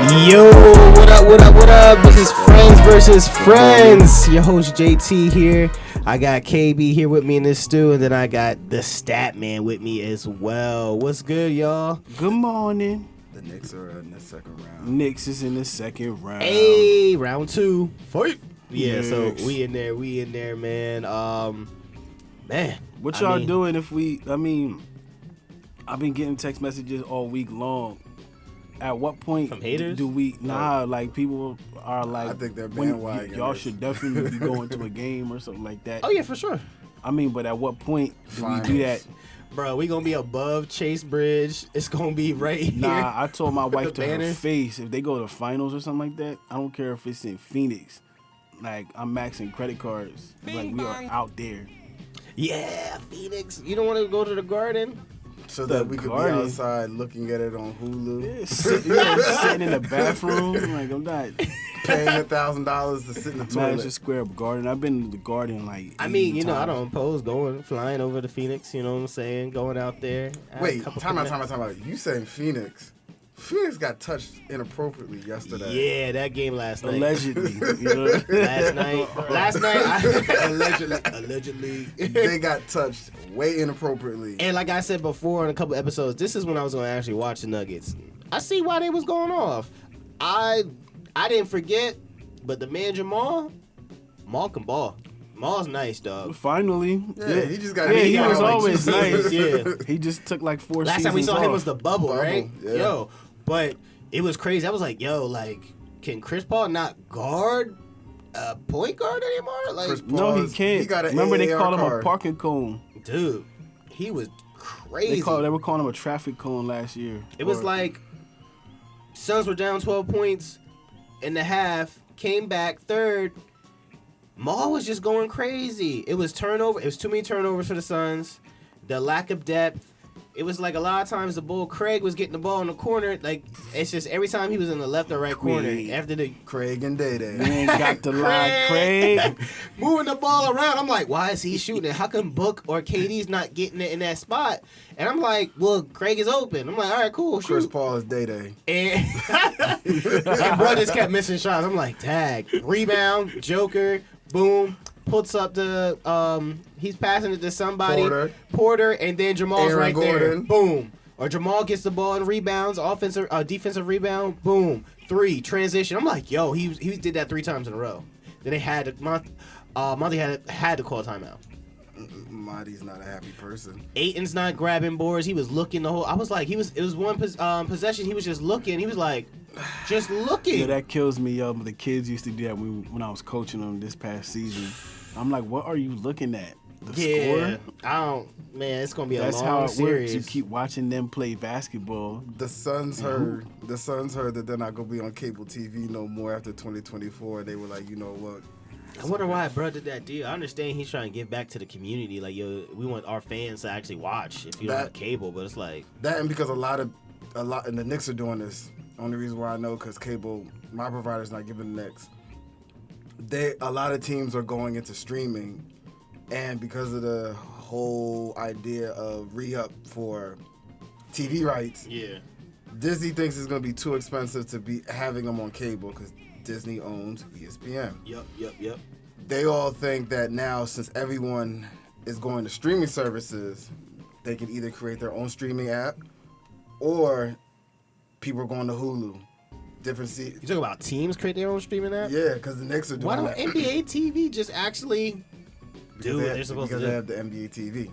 Yo, what up? This is Frnds VS Frnds. Your host JT here. I got KB here with me in this stew, and then I got the Stat Man with me as well. What's good, y'all? Good morning. The Knicks are in the second round. Knicks is in the second round. Hey, round 2. Fight. Yeah, Knicks. so we in there, man. Man. What y'all doing if we, I've been getting text messages all week long. At what point From haters? do we, like people are like, I think they're when bandwagon. y'all should definitely be going to a game or something like that. Oh, yeah, for sure. But at what point do we do Finals. that? Bro, we gonna be above Chase Bridge. It's gonna be right here. Nah, I told my wife to her banner. face, if they go to finals or something like that, I don't care if it's in Phoenix. Like, I'm maxing credit cards. Like, we are out there. Yeah, Phoenix. You don't want to go to the Garden? So The that we could Garden. be outside looking at it on Hulu, Sitting in the bathroom. Like, I'm not. paying $1,000 to sit in the toilet. Madison Square Garden. I've been to the Garden like. I mean, 80 I times. don't oppose flying over to Phoenix, you know what I'm saying? Going out there. Wait, time out. You saying Phoenix? Phoenix got touched inappropriately yesterday. Yeah, that game last night. Allegedly, you know? Last night, allegedly. They got touched way inappropriately. And like I said before in a couple episodes, this is when I was going to actually watch the Nuggets. I see why they was going off. I didn't forget, but the man Jamal can ball. Jamal's nice, dog. Finally, Yeah, he just got. Yeah, beat he out was like always 2 nice. seasons. Yeah. he just took like 4 Last seasons time we saw him off. was the bubble, right? Yeah. Yo, but it was crazy. I was like, yo, like, can Chris Paul not guard a point guard anymore? Like, Chris No, he Paul's- can't. He got an Remember they AAR called him a card. parking cone. dude, he was crazy. They were calling him a traffic cone last year. It was like Suns were down 12 points in the half, came back third. Maul was just going crazy. It was turnover. It was too many turnovers for the Suns. The lack of depth. It was like a lot of times the bull Craig was getting the ball in the corner. Like, it's just every time he was in the left or right corner Craig. after the Craig and Day Day. You ain't got to lie, Craig. moving the ball around. I'm like, why is he shooting it? How come Book or KD's not getting it in that spot? And I'm like, well, Craig is open. I'm like, all right, cool, Chris shoot. Paul is Day Day. And bro just kept missing shots. I'm like, tag. Rebound, Joker, boom. Puts up the, he's passing it to somebody. Porter, and then Jamal's Aaron right there. Gordon. Boom. Or Jamal gets the ball and rebounds, defensive rebound, boom. 3, transition. I'm like, yo, he did that 3 times in a row. Then they had to, Monty had to call timeout. Marty's not a happy person. Ayton's not grabbing boards. He was looking the whole. I was like, it was one possession. He was just looking. He was like, just looking. Yeah, that kills me, yo. The kids used to do that when I was coaching them this past season. I'm like, what are you looking at? The score? I don't. Man, it's gonna be a That's long how it series. works. You keep watching them play basketball. The Suns heard that they're not gonna be on cable TV no more after 2024. They were like, you know what? I wonder why bro did that deal. I understand he's trying to give back to the community. Like, yo, we want our fans to actually watch if you don't have cable. But it's like That, and because a lot, and the Knicks are doing this. Only reason why I know, because cable, my provider's not giving the Knicks. A lot of teams are going into streaming, and because of the whole idea of re-up for TV rights, yeah. Disney thinks it's going to be too expensive to be having them on cable because Disney owns ESPN. Yep. They all think that now, since everyone is going to streaming services, they can either create their own streaming app, or people are going to Hulu. Different You talking about teams create their own streaming app? Yeah, because the Knicks are doing Why don't that. NBA TV just actually do what they're supposed to Because do? they have the NBA TV.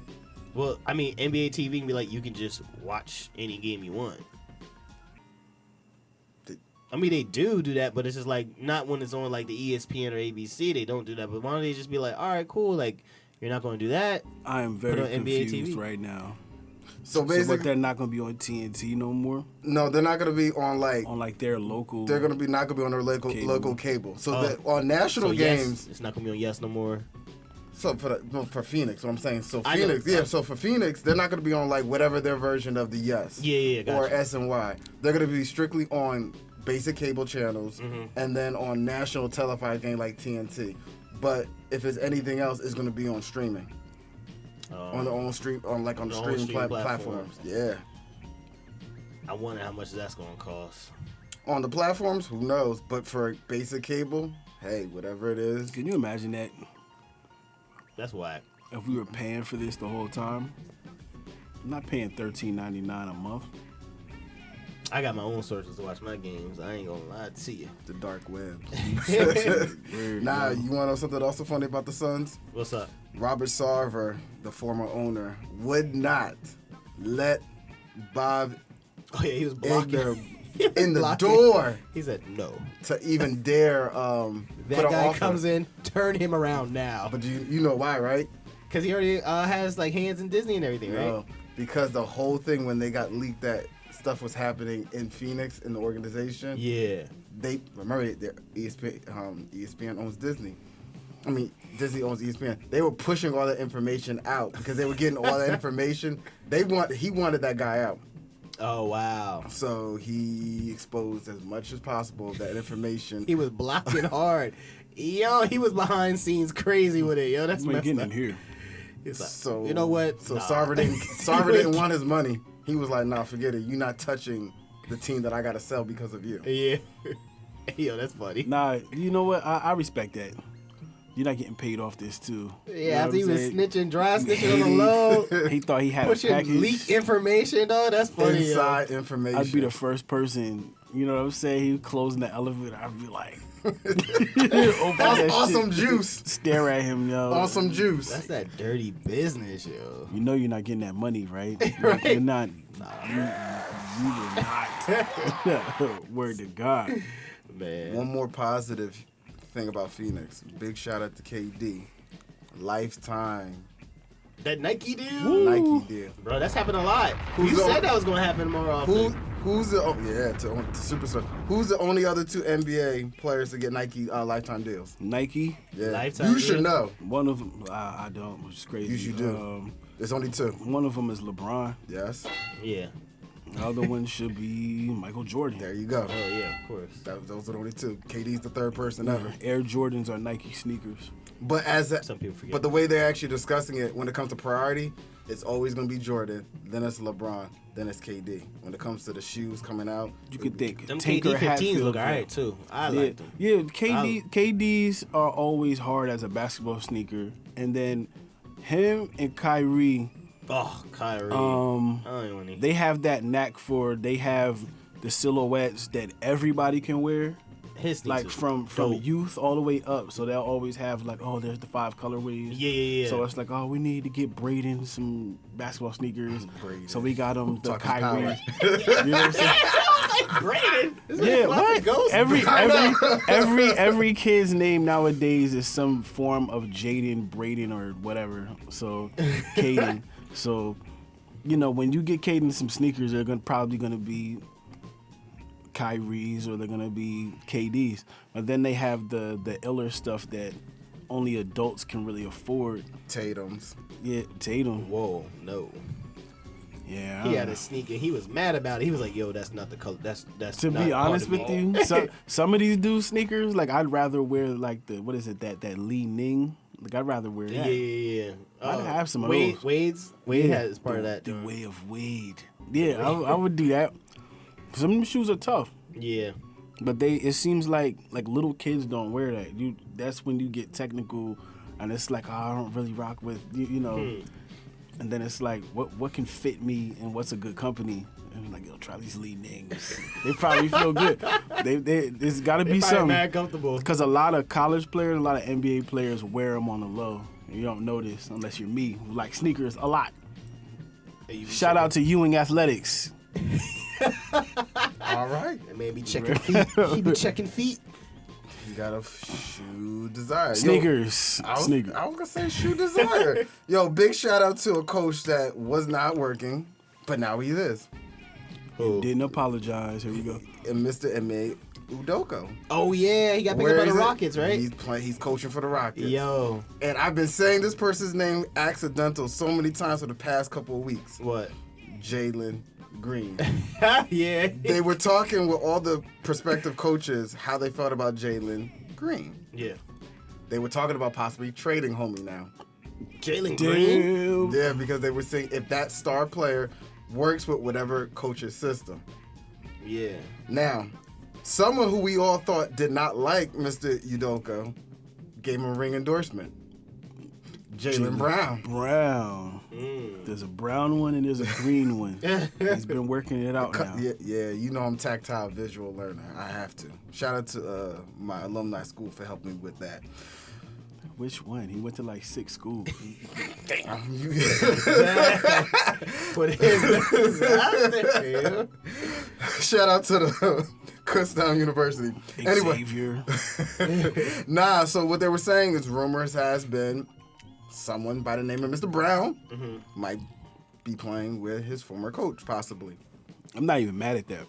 Well, I mean, NBA TV can be like, you can just watch any game you want. I mean, they do that, but it's just like, not when it's on like the ESPN or ABC, they don't do that. But why don't they just be like, all right, cool, like, you're not going to do that? I am Put very on NBA confused TV. right now. So But basically, they're not going to be on TNT no more? no, they're not going to be on On their local... They're going to be not going to be on their local cable. So that on national games. Yes, it's not going to be on Yes no more. So for Phoenix, what I'm saying. So I know. Phoenix, yeah. So for Phoenix, they're not going to be on like whatever their version of the Yes. Yeah, Or gotcha. S and Y. They're going to be strictly on basic cable channels, and then on national televised game like TNT. But if it's anything else, it's going to be on streaming. On their own stream, on the streaming platforms. Yeah. I wonder how much that's going to cost. On the platforms, who knows? But for basic cable, hey, whatever it is. Can you imagine that? That's whack. If we were paying for this the whole time, I'm not paying $13.99 a month. I got my own sources to watch my games. I ain't gonna lie to you. The dark web. Weird, Nah, yo. you want to know something also funny about the Suns? What's up? Robert Sarver, the former owner, would not let Bob Oh yeah, he was blocking. Igner in the Blocking. door He said no. to even dare That put an guy offer. comes in, turn him around now. But you know why, right? Because he already has like hands in Disney and everything, right? No, because the whole thing when they got leaked that stuff was happening in Phoenix in the organization. Yeah. They remember ESPN owns Disney. I mean, Disney owns ESPN. They were pushing all that information out because they were getting all that information. He wanted that guy out. Oh wow. So he exposed as much as possible of that information. He was blocking hard. Yo, he was behind scenes crazy with it. Yo, that's We ain't messed getting up. in here. He's like, So you know what? So Nah. Sarver didn't want his money. He was like, "Nah, forget it. You're not touching the team that I gotta sell because of you." Yeah. Yo, that's funny. Nah, you know what? I respect that. You're not getting paid off this too. You know Yeah, after what he I'm was saying? snitching, dry snitching on the low, He thought he had a pushing package. leak information, though. That's funny. yo. Inside information. I'd be the first person. You know what I'm saying? He was closing the elevator. I'd be like, open that awesome shit, juice. Stare at him, yo. Awesome juice. That's that dirty business, yo. You know you're not getting that money, right? Right. You're not. You will not. Word to God. Man. One more positive thing about Phoenix. Big shout out to KD. Lifetime That Nike deal? Nike deal. Bro, that's happened a lot. Who's You the- said that was going to happen more often. Who's the to superstar? Who's the only other two NBA players to get Nike lifetime deals? Nike, Yeah, Lifetime you should deal? know. one of them, I don't, which is crazy. You should do. There's only two. One of them is LeBron. Yes, Yeah. The other one should be Michael Jordan. there you go. Oh, yeah, of course. Those are the only two. KD's the third person ever. Air Jordans are Nike sneakers. But Some people forget. But the way they're actually discussing it, when it comes to priority, it's always going to be Jordan. Then it's LeBron. Then it's KD. When it comes to the shoes coming out, You could think Them Tinker KD 15s Hatfield, look all right, too. I Yeah, like them. yeah. KDs are always hard as a basketball sneaker, and then him and Kyrie, Oh, Kyrie. I um, don't even want to. they have that knack for they have the silhouettes that everybody can wear, His sneakers like is from dope. youth all the way up. So they'll always have like, oh, there's the 5 colorways. Yeah. So it's like, oh, we need to get Braden some basketball sneakers. Braden. So we got him the Talking Kyrie. power. You know what I'm saying? Braden. Yeah, what? Ghost? Every kid's name nowadays is some form of Jaden, Braden, or whatever. So, Caden. So, you know, when you get Caden some sneakers, they're probably gonna be Kyrie's or they're gonna be KD's. But then they have the iller stuff that only adults can really afford. Tatum's. Yeah, Tatum. Whoa, no. Yeah. He had a sneaker. He was mad about it. He was like, "Yo, that's not the color. That's To not be part honest of with me." you, some of these dudes sneakers, like I'd rather wear like the what is it that Li Ning? Like I'd rather wear that. Yeah. I'd have some of Wade, those. Wade Yeah, has part of that. The way of Wade. Yeah, I would do that. Some of them shoes are tough, Yeah. but it seems like little kids don't wear that. That's when you get technical, and it's like, oh, I don't really rock with you know. And then it's like, what can fit me and what's a good company? And I'm like, yo, try these Li Nings. They probably feel good. There's got to be Probably some. mad comfortable. Because a lot of college players, a lot of NBA players wear them on the low. You don't notice unless you're me, who like sneakers a lot. Shout out to Ewing Athletics. All right. That man be checking feet. He be checking feet. You got a shoe desire. Yo, Sneakers. I was Sneakers. gonna say shoe desire. Yo, big shout out to a coach that was not working, but now he is. Who? Didn't apologize. Here we go. And Mr. Ime Udoka. Oh yeah, he got picked Where up by the is it? Rockets, right? He's coaching for the Rockets. Yo, And I've been saying this person's name accidental so many times for the past couple of weeks. what? Jalen Green. Yeah. They were talking with all the prospective coaches how they felt about Jalen Green. Yeah. They were talking about possibly trading homie now. Jalen Green. Damn. Yeah, because they were saying if that star player works with whatever coach's system. Yeah. Now, Someone who we all thought did not like Mr. Udoka gave him a ring endorsement. Jaylen Brown. There's a brown one and there's a green one. He's been working it out now. Yeah, you know I'm tactile visual learner. I have to. Shout out to my alumni school for helping me with that. Which one? He went to like 6 schools. Put his out there. Shout out to the Kutztown University. Xavier. Nah, so what they were saying is rumors has been someone by the name of Mr. Brown might be playing with his former coach, possibly. I'm not even mad at that.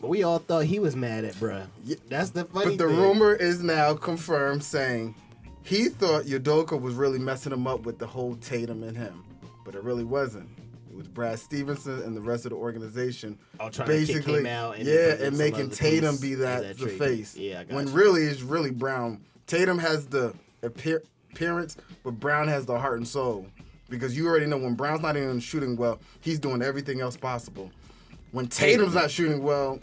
But we all thought he was mad at bruh. Yeah. That's the funny But the thing. rumor is now confirmed saying he thought Udoka was really messing him up with the whole Tatum and him. But it really wasn't. It was Brad Stevenson and the rest of the organization Trying to kick him out and making Tatum be the face. Yeah, I got when you. really it's really Brown. Tatum has the appearance, but Brown has the heart and soul. Because you already know when Brown's not even shooting well, he's doing everything else possible. When Tatum's not shooting well,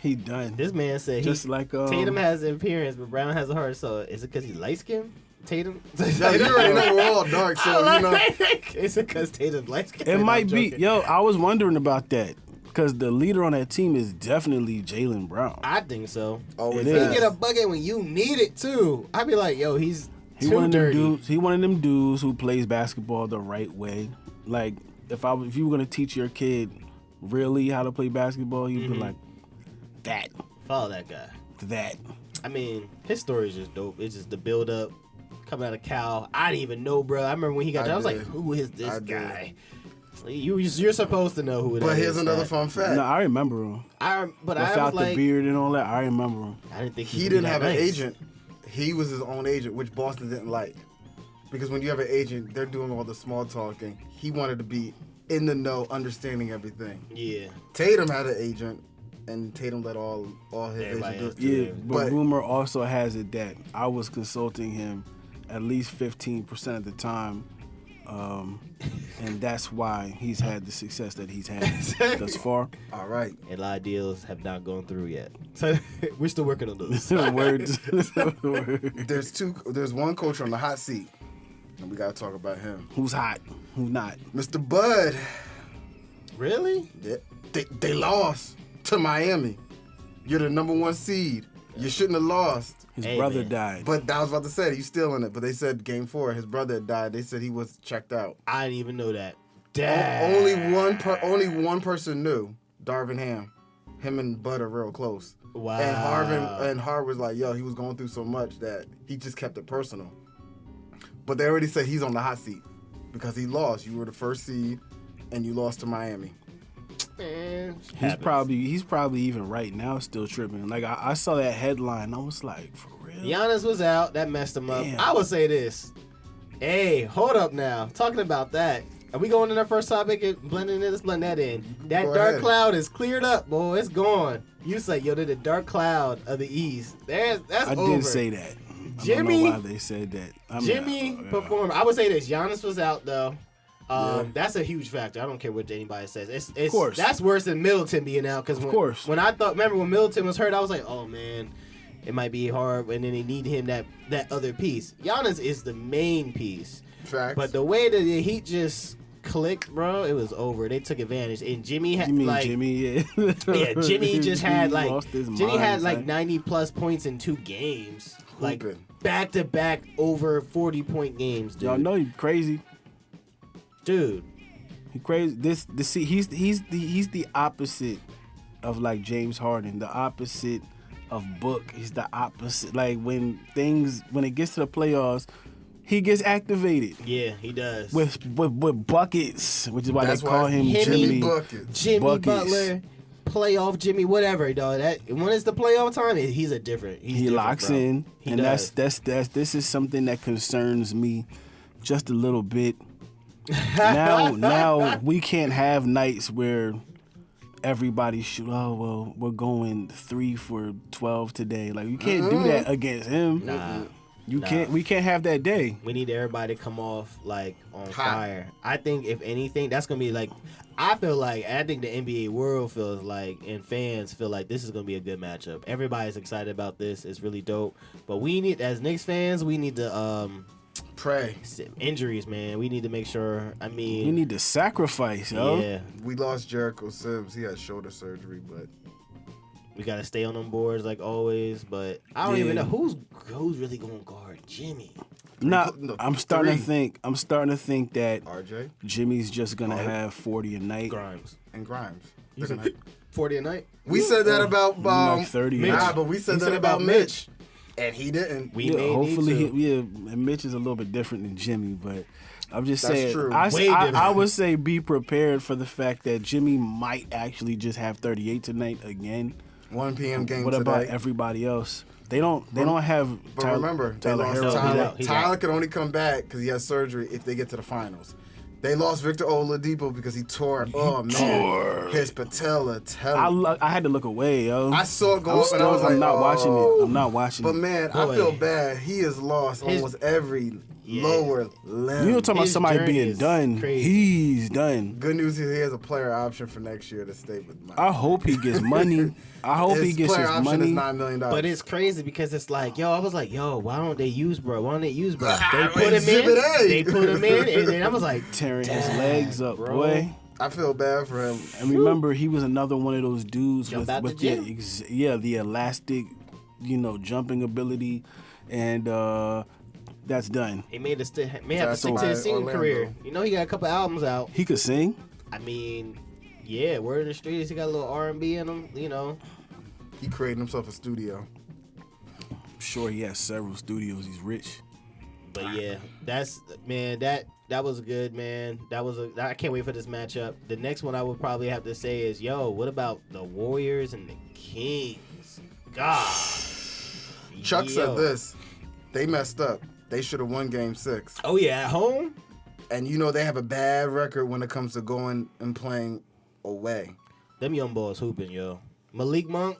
He done. This man said Just like Tatum has the appearance, but Brown has a heart. So is it because he's light skinned? Tatum? yeah, you already know we're all dark, so you know. Is it because Tatum's light skinned? It might be. Yo, I was wondering about that. Because the leader on that team is definitely Jaylen Brown. I think so. Always It He is. has. get a bucket when you need it too. I'd be like, yo, he's He too one of them dirty. dudes. He one of them dudes who plays basketball the right way. Like if you were gonna teach your kid really how to play basketball, you'd be like that. Follow that guy. That. I mean, his story is just dope. It's just the build up coming out of Cal. I didn't even know, bro. I remember when he got there, I was like, did. who is this I did. guy? You're supposed to know who it is. But here's another fun fact. No, I remember him. I was Without like, the beard and all that, I remember him. I didn't think He was didn't that have nice. an agent. He was his own agent, which Boston didn't like. Because when you have an agent, they're doing all the small talking. He wanted to be in the know, understanding everything. Yeah. Tatum had an agent, and Tatum let all his Everybody agents else do do Yeah, it. but But- rumor also has it that I was consulting him at least 15% of the time. And that's why he's had the success that he's had thus far. All right. And a lot of deals have not gone through yet. So we're still working on those. Words. There's one coach on the hot seat, and we got to talk about him. Who's hot? Who's not? Mr. Bud. Really? They lost to Miami. You're the number 1 seed. You shouldn't have lost. His Hey, brother man. died. But I was about to say, he's still in it. But they said game 4, his brother had died. They said he was checked out. I didn't even know that. Only one person knew. Darvin Ham. Him and Bud are real close. Wow. And Harv was like, yo, he was going through so much that he just kept it personal. But they already said he's on the hot seat because he lost. You were the 1st seed, and you lost to Miami. Man, He's probably even right now still tripping. Like I saw that headline, I was like, for real? Giannis was out. That messed him up. Damn. I would say this. Hey, hold up now. Talking about that. Are we going to our first topic and blending it? Let's blend that in. That Go dark ahead. cloud is cleared up, boy. It's gone. You say, yo, they're the dark cloud of the East. That's I over. did say that. Jimmy- I don't know why they said that. Jimmy performed. I would say this. Giannis was out though. That's a huge factor. I don't care what anybody says. It's Of course. That's worse than Middleton being out. Because course. when I thought, remember when Middleton was hurt, I was like, oh man, it might be hard. And then they need him that other piece. Giannis is the main piece. Facts. But the way that the Heat just clicked, bro, it was over. They took advantage. And Jimmy had You mean like, Jimmy? Yeah. yeah, Jimmy just had like lost his Jimmy had mind, like son. 90 plus points in 2 games. Like Hooping. back to back over 40-point games, dude. Y'all know he crazy. Dude. He crazy. He's the opposite of like James Harden. The opposite of Book. He's the opposite. Like when it gets to the playoffs, he gets activated Yeah, he does. with buckets, which is why That's they call why him Jimmy Jimmy. Buckets. Jimmy Buckets. Butler, playoff Jimmy, whatever, dog. That when it's the playoff time, he's a different. He's He different, locks bro. in, He and does. that's this is something that concerns me just a little bit. Now we can't have nights where everybody shoot. Oh well, we're going 3 for 12 today. Like you can't do that against him. Nah. We can't have that day. We need everybody to come off like on Hot. fire. I think if anything, that's gonna be like. I think the NBA world feels like, and fans feel like this is gonna be a good matchup. Everybody's excited about this. It's really dope. But we need, as Knicks fans, we need to Pray. injuries, man. We need to make sure. I mean, We need to sacrifice, yo. yeah, We lost Jericho Sims. He had shoulder surgery, but we gotta stay on them boards like always. But I don't even Yeah. know who's really gonna guard Jimmy. Nah, No, I'm starting to three. think. I'm starting to think that RJ Jimmy's just gonna Alright. have 40 a night. Grimes. and Grimes. You They're said gonna- 40 a night. We said that about like 30 Mitch. Nah, but we said We that said about about Mitch, and he didn't. We Yeah, may hopefully, need to. and Mitch is a little bit different than Jimmy, but I'm just That's saying. true. Way I different. would say be prepared for the fact that Jimmy might actually just have 38 tonight again. 1 p.m. game What today. about everybody else? They don't have. But remember, they Tyler lost Hero. No, he's Tyler. out. He's Tyler out. could only come back because he has surgery if they get to the finals. They lost Victor Oladipo because he tore. His patella. I had to look away, yo. I saw it go I'm up and I was like, I'm not oh. watching it. I'm not watching But it. man, Boy. I feel bad. He has lost almost every lower limb. You know, talking about His somebody journey being is done. crazy. He's done. Good news is he has a player option for next year to stay with Mike. I hope he gets money. I hope his he gets player his option money. is $9 million. But it's crazy because it's like, I was like, why don't they use bro? Why don't they use bro? Ah, They put him in. Exhibit A. They put him in, and then I was like, Tearing his Dang, legs up, bro. boy. I feel bad for him. And remember, he was another one of those dudes Jump out with the the gym. the elastic, jumping ability, and that's done. he may have to stick to That's his singing Orlando. career. You know, he got a couple albums out. He could sing. I mean, yeah, word in the streets, he got a little R&B in him. You know, He created himself a studio. I'm sure he has several studios. He's rich. but yeah, that was good, man. I can't wait for this matchup. The next one I would probably have to say is, what about the Warriors and the Kings? God. Chuck Yo. said this. They messed up. They should have won Game 6. Oh yeah, at home. And they have a bad record when it comes to going and playing away. Them young boys hooping, yo. Malik Monk.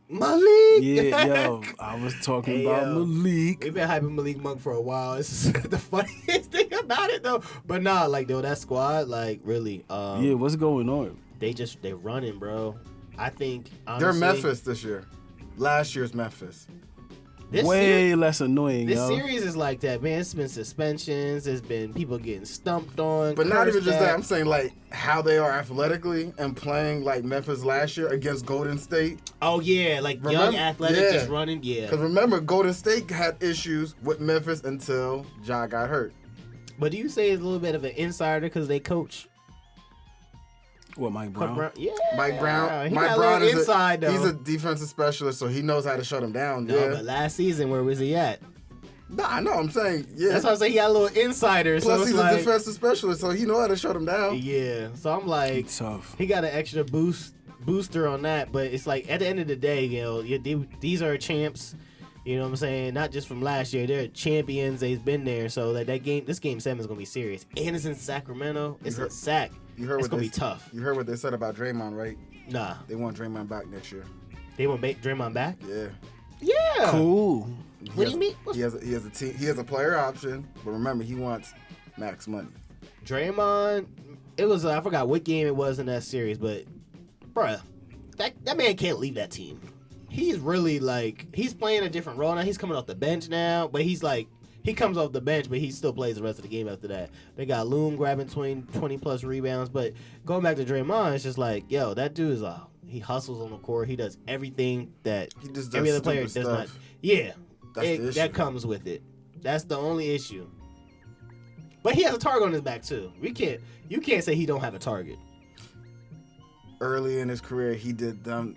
Yeah, yo, I was talking Hey, about yo. Malik. We've been hyping Malik Monk for a while. It's the funniest thing about it, though. But nah, that squad, really, Yeah, what's going on? they running, bro. I think They're honestly, Memphis this year. Last year's Memphis. This Way less annoying, This yo. series is like that, man. It's been suspensions. There's been people getting stumped on. But not even cursed just at. that. I'm saying how they are athletically and playing like Memphis last year against Golden State. Oh yeah, like young Remember? athletic Yeah. just running. Yeah, Because remember, Golden State had issues with Memphis until Ja got hurt. but do you say it's a little bit of an insider because they coach? What, Mike Brown? Yeah, Mike Brown. He Mike got Brown a is little inside though. he's a defensive specialist, so he knows how to shut him down. no, Yeah. but last season, where was he at? No, I know. I'm saying, yeah. That's why I say he got a little insider. Plus, so it's he's like, a defensive specialist, so he know how to shut him down. yeah. So I'm like, Tough. he got an extra booster on that. But it's like at the end of the day, these are champs. You know what I'm saying? Not just from last year. They're champions. They've been there. So this game 7 is gonna be serious. And it's in Sacramento. It's in Sac. You heard It's what gonna they be tough. You heard what they said about Draymond, right? Nah, They want Draymond back next year. they want Draymond back. Yeah. Yeah. Cool. What do you mean? He has a team. He has a player option, but remember, he wants max money. Draymond, it was I forgot what game it was in that series, but bruh, that man can't leave that team. He's really he's playing a different role now. He's coming off the bench now, but he's he comes off the bench, but he still plays the rest of the game after that. They got Loom grabbing 20 plus rebounds, but going back to Draymond, it's just that dude is he hustles on the court. He does everything that He just does every other player stupid does not. stuff. Yeah, That's the issue. that comes with it. That's the only issue. But he has a target on his back too. You can't say he don't have a target. Early in his career, he did dumb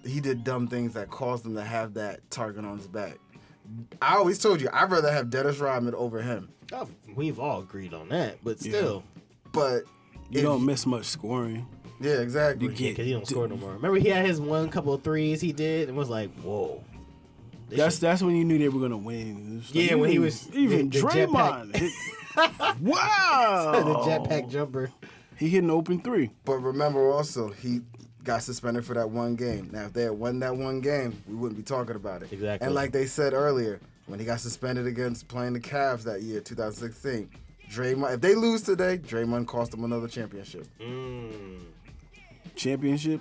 things that caused him to have that target on his back. I always told you, I'd rather have Dennis Rodman over him. Oh, we've all agreed on that, but still, But You don't miss much scoring. yeah, exactly. You get- because he don't score no more. Remember, he had his couple of threes he did, and was like, whoa. That's when you knew they were gonna win. It was Yeah, when he was- even the Draymond. Wow. The jetpack jumper. He hit an open three. But remember also, he got suspended for that one game. Now, if they had won that one game, we wouldn't be talking about it. Exactly. And like they said earlier, when he got suspended against playing the Cavs that year, 2016. Draymond, if they lose today, Draymond cost them another championship. Championship?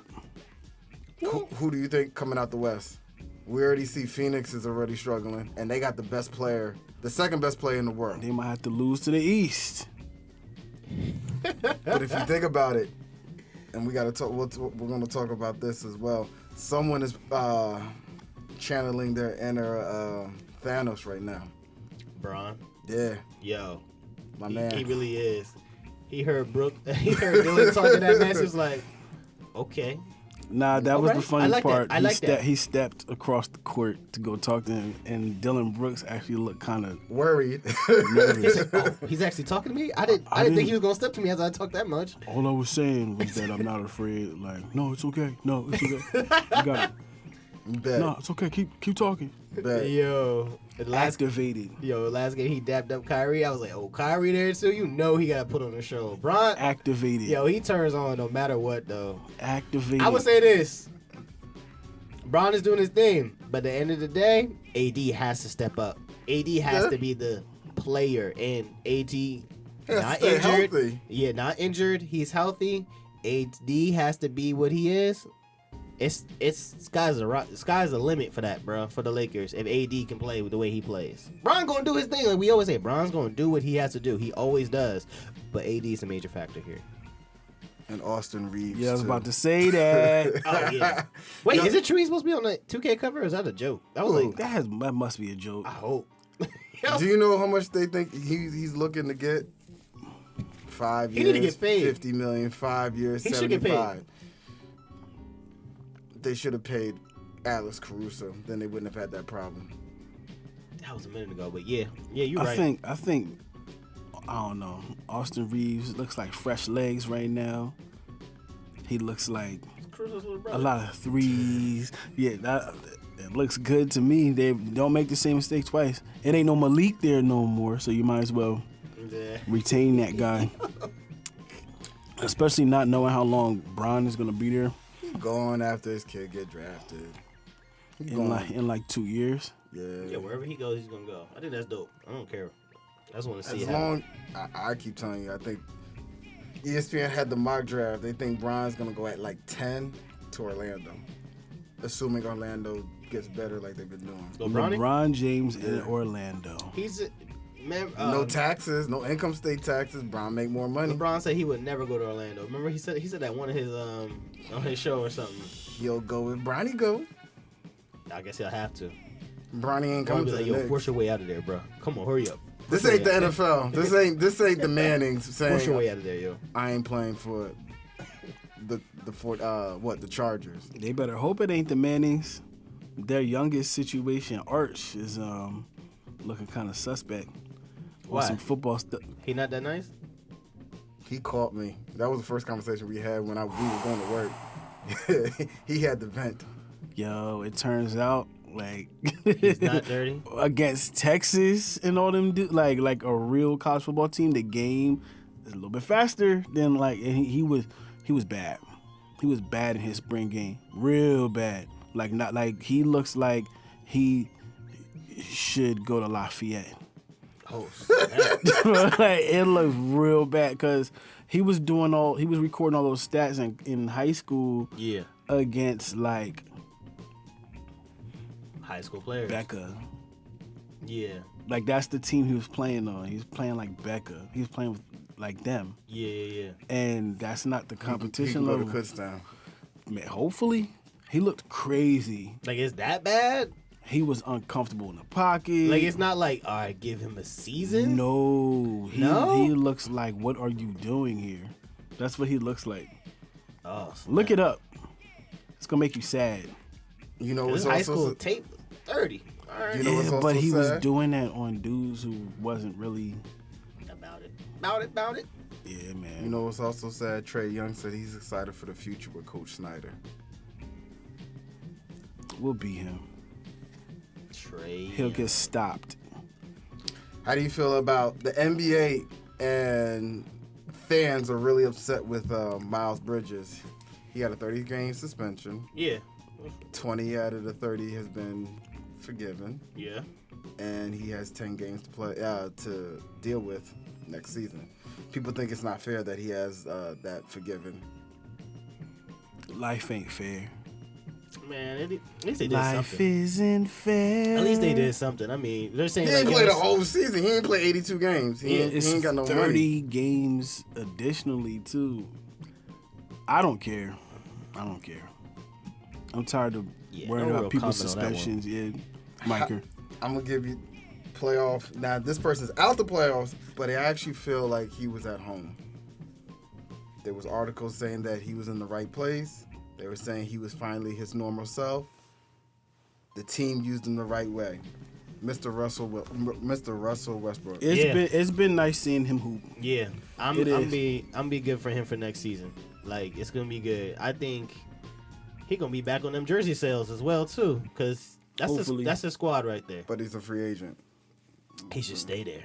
Who do you think coming out the West? We already see Phoenix is already struggling, and they got the best player, the second best player in the world. They might have to lose to the East. But if you think about it, and we got to talk, we're going to talk about this as well. Someone is channeling their inner Thanos right now. Bron. Yeah, Yo. my man. He really is. He heard Dylan talking that mess. He was like, okay. Nah, that was the Alright. I funny like that. part. I like that. He stepped across the court to go talk to him, and Dylan Brooks actually looked kind of Worried. nervous. He's actually talking to me? I didn't think he was going to step to me as I talked that much. All I was saying was that I'm not afraid. Like, no, it's okay. No, it's okay. You got it. Bet. No, it's okay. Keep talking. Bet. Yo. Activated. Last game he dapped up Kyrie. I was like, oh, Kyrie there too? You know he got to put on the show. Bron, Activated. yo, he turns on no matter what, though. Activated. I would say this. Bron is doing his thing, but at the end of the day, AD has to step up. AD has to be the player, and AD not stay injured. healthy. Yeah, not injured. He's healthy. AD has to be what he is. It's sky's the limit for that, bro. For the Lakers, if AD can play with the way he plays, Bron gonna do his thing. Like we always say, Bron's gonna do what he has to do. He always does. But AD is a major factor here. And Austin Reeves. Yeah, I was too. about to say that. Oh yeah. Wait, is it true he's supposed to be on the 2K cover? Or is that a joke? That was like, that must be a joke. I hope. Do you know how much they think he's looking to get? 5 years. He need to get paid. 50 million. 5 years. He should get 75. paid. They should have paid Alex Caruso. Then they wouldn't have had that problem. That was a minute ago, but yeah, you're right. I think I don't know. Austin Reeves looks like fresh legs right now. He looks like Caruso's little a brother. lot of threes. Yeah, it looks good to me. They don't make the same mistake twice. It ain't no Malik there no more, so you might as well Yeah. retain that guy. Especially not knowing how long Bron is gonna be there Going after his kid get drafted. in like 2 years. Yeah, wherever he goes, he's gonna go. I think that's dope. I don't care. I just want to see As how. long, I keep telling you, I think ESPN had the mock draft. They think Bron's gonna go at like 10 to Orlando, assuming Orlando gets better like they've been doing. LeBron James in Orlando. He's man. No taxes, no income state taxes. Bron make more money. LeBron said he would never go to Orlando. Remember he said that one of his on his show or something. He'll go with Bronny go. I guess he'll have to. Bronny ain't Come coming be to like, the yo, Knicks. force your way out of there, bro. Come on, hurry up. This ain't the NFL. This ain't the Mannings Force your way saying out of there, yo. I ain't playing for the Chargers. They better hope it ain't the Mannings. Their youngest situation, Arch, is looking kind of suspect. Why? Some football stuff. He not that nice? He caught me. That was the first conversation we had when we were going to work. He had the vent. Yo, it turns out like He's not dirty. against Texas and all them like a real college football team, the game is a little bit faster than and he was bad. He was bad in his spring game, real bad. Like not like he looks like he should go to Lafayette. Oh, snap. Like it looks real bad because he was recording all those stats in high school Yeah. against like High school players. Becca. Yeah. Like that's the team he was playing on. He was playing like Becca. He was playing with like them, Yeah. and that's not the He competition can go to level. Kutztown. Man, hopefully, he looked crazy. Like, is that bad? He was uncomfortable in the pocket. Like, it's not like, all right, give him a season? No, No? he looks like, what are you doing here? That's what he looks like. Oh, Look it up. It's gonna make you sad. You know His what's high also school tape was 30. All right. You know what's Yeah, also but he was sad? doing that on dudes who wasn't really. About it. Yeah, man. You know what's also sad? Trey Young said he's excited for the future with Coach Snyder. We'll beat him. Trey. He'll get stopped. How do you feel about the NBA and fans are really upset with Miles Bridges? He had a 30-game suspension. Yeah. 20 out of the 30 has been forgiven. Yeah. And he has 10 games to play to deal with next season. People think it's not fair that he has that forgiven. Life ain't fair. Man, at least they did Life something. isn't fair. At least they did something. I mean, they're saying He like, ain't played the whole season. He ain't played 82 games. He It's ain't got no 30 money. games additionally too. I don't care. I'm tired of worrying no about real people's comment on that suspicions. Yeah, Micah. I'm gonna give you playoff. Now this person's out the playoffs, but I actually feel like he was at home. There was articles saying that he was in the right place. They were saying he was finally his normal self. The team used him the right way. Mr. Russell Westbrook. It's been nice seeing him hoop. Yeah, I'm be good for him for next season. Like, it's gonna be good. I think he gonna be back on them jersey sales as well too, because that's his squad right there. But he's a free agent. He should stay there.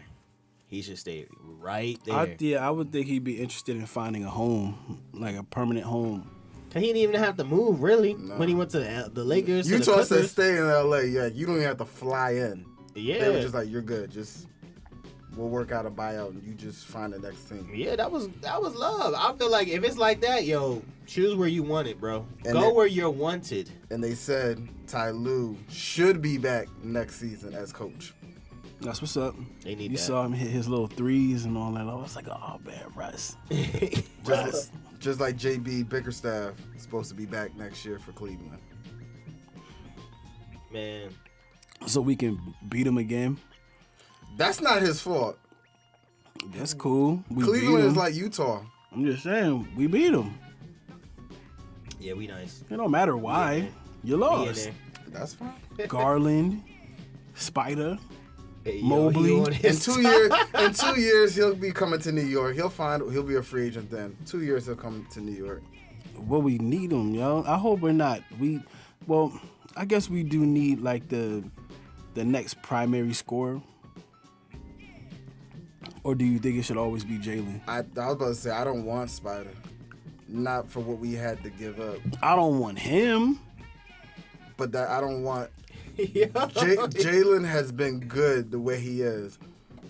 He should stay right there. I would think he'd be interested in finding a home, like a permanent home. He didn't even have to move really when he went to the Lakers. Utah said stay in LA. Yeah, you don't even have to fly in. Yeah, they were just like, you're good. Just we'll work out a buyout and you just find the next team. Yeah, that was love. I feel like if it's like that, yo, choose where you want it, bro. And Go where you're wanted. And they said Ty Lue should be back next season as coach. That's what's up. They need you that. saw him hit his little threes and all that. I was like, oh man, Russ. Just like JB Bickerstaff is supposed to be back next year for Cleveland. Man. So we can beat him again. That's not his fault. That's cool. Cleveland is like Utah. I'm just saying, we beat him. Yeah, we nice. It don't matter why. Yeah, you lost. That's fine. Garland, Spider, Hey, Mobley. In 2 years, he'll be coming to New York. He'll be a free agent then. 2 years, he'll come to New York. Well, we need him, yo. I hope we're not. I guess we do need like the next primary scorer. Or do you think it should always be Jalen? I was about to say, I don't want Spider. Not for what we had to give up. I don't want him. But I don't want... Jalen has been good the way he is.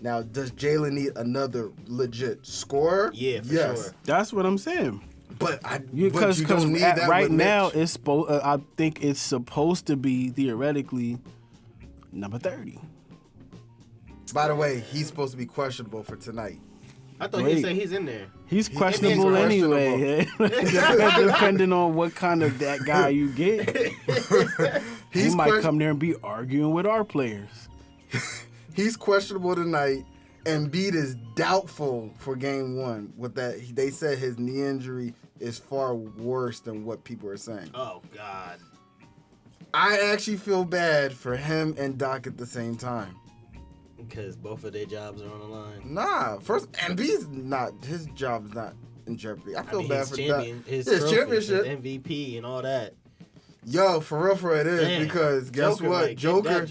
Now, does Jalen need another legit scorer? Yeah, for sure. That's what I'm saying. But you don't need that right with now, Mitch. I think it's supposed to be theoretically number 30. By the way, he's supposed to be questionable for tonight. I thought he said he's in there. He's questionable anyway. Depending on what kind of that guy you get. He might come there and be arguing with our players. He's questionable tonight. Embiid is doubtful for game one. With that, they said his knee injury is far worse than what people are saying. Oh, God. I actually feel bad for him and Doc at the same time. Because both of their jobs are on the line. Nah, first Embiid's not. His job's not in jeopardy. I feel bad for Doc. His championship, his MVP, and all that. Yo, for real, it is. Damn. Because guess Joker, what, like, Joker.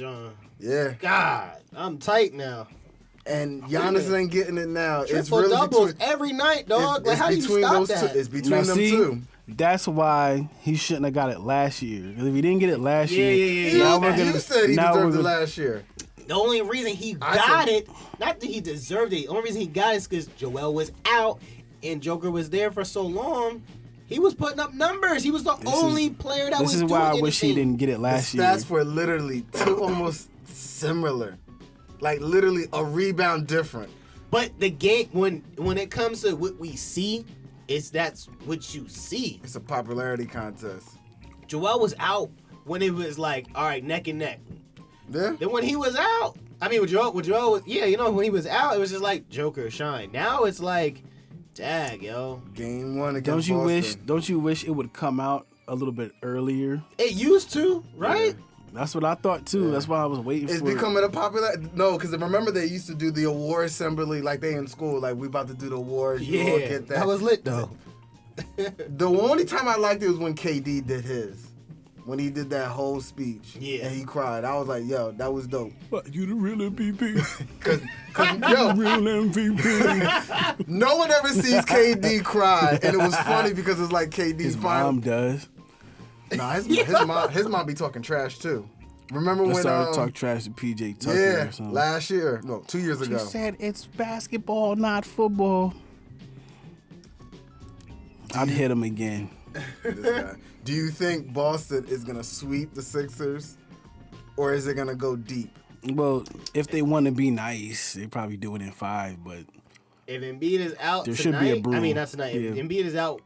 Yeah. God, I'm tight now. And Giannis ain't getting it now. It's Triple really doubles every night, dog. Like, how do you stop that? It's between them two. That's why he shouldn't have got it last year. Because if he didn't get it last year, You said he deserved it last year. The only reason he got it, not that he deserved it, the only reason he got it is because Joel was out and Joker was there for so long. He was putting up numbers. He was the only player that was doing anything. This is why I wish he didn't get it last year. The stats were literally almost similar. Like, literally a rebound different. But the game, when it comes to what we see, that's what you see. It's a popularity contest. Joel was out when it was like, all right, neck and neck. Yeah. Then when he was out, I mean, with Joel when he was out, it was just like Joker shine. Now it's like, dag, yo. Game one against Boston. Don't you wish it would come out a little bit earlier? It used to, right? Yeah. That's what I thought too. Yeah. That's why I was waiting for it. It's becoming a popular. No, because remember they used to do the award assembly like they in school. Like, we about to do the awards. You all get that. That was lit though. The only time I liked it was when KD did his. When he did that whole speech, and he cried. I was like, yo, that was dope. But you the real MVP. Cause yo, real MVP. No one ever sees KD cry, and it was funny because it's like KD's his mom does. Nah, his mom be talking trash too. Remember I when started to talk trash to PJ Tucker yeah, or something. last year, no, 2 years ago. She said it's basketball, not football. I'd hit him again. This guy. Do you think Boston is gonna sweep the Sixers, or is it gonna go deep? Well, if they want to be nice, they probably do it in 5. But If Embiid is out there tonight, should be a broom. I mean, not tonight. Yeah. If Embiid is out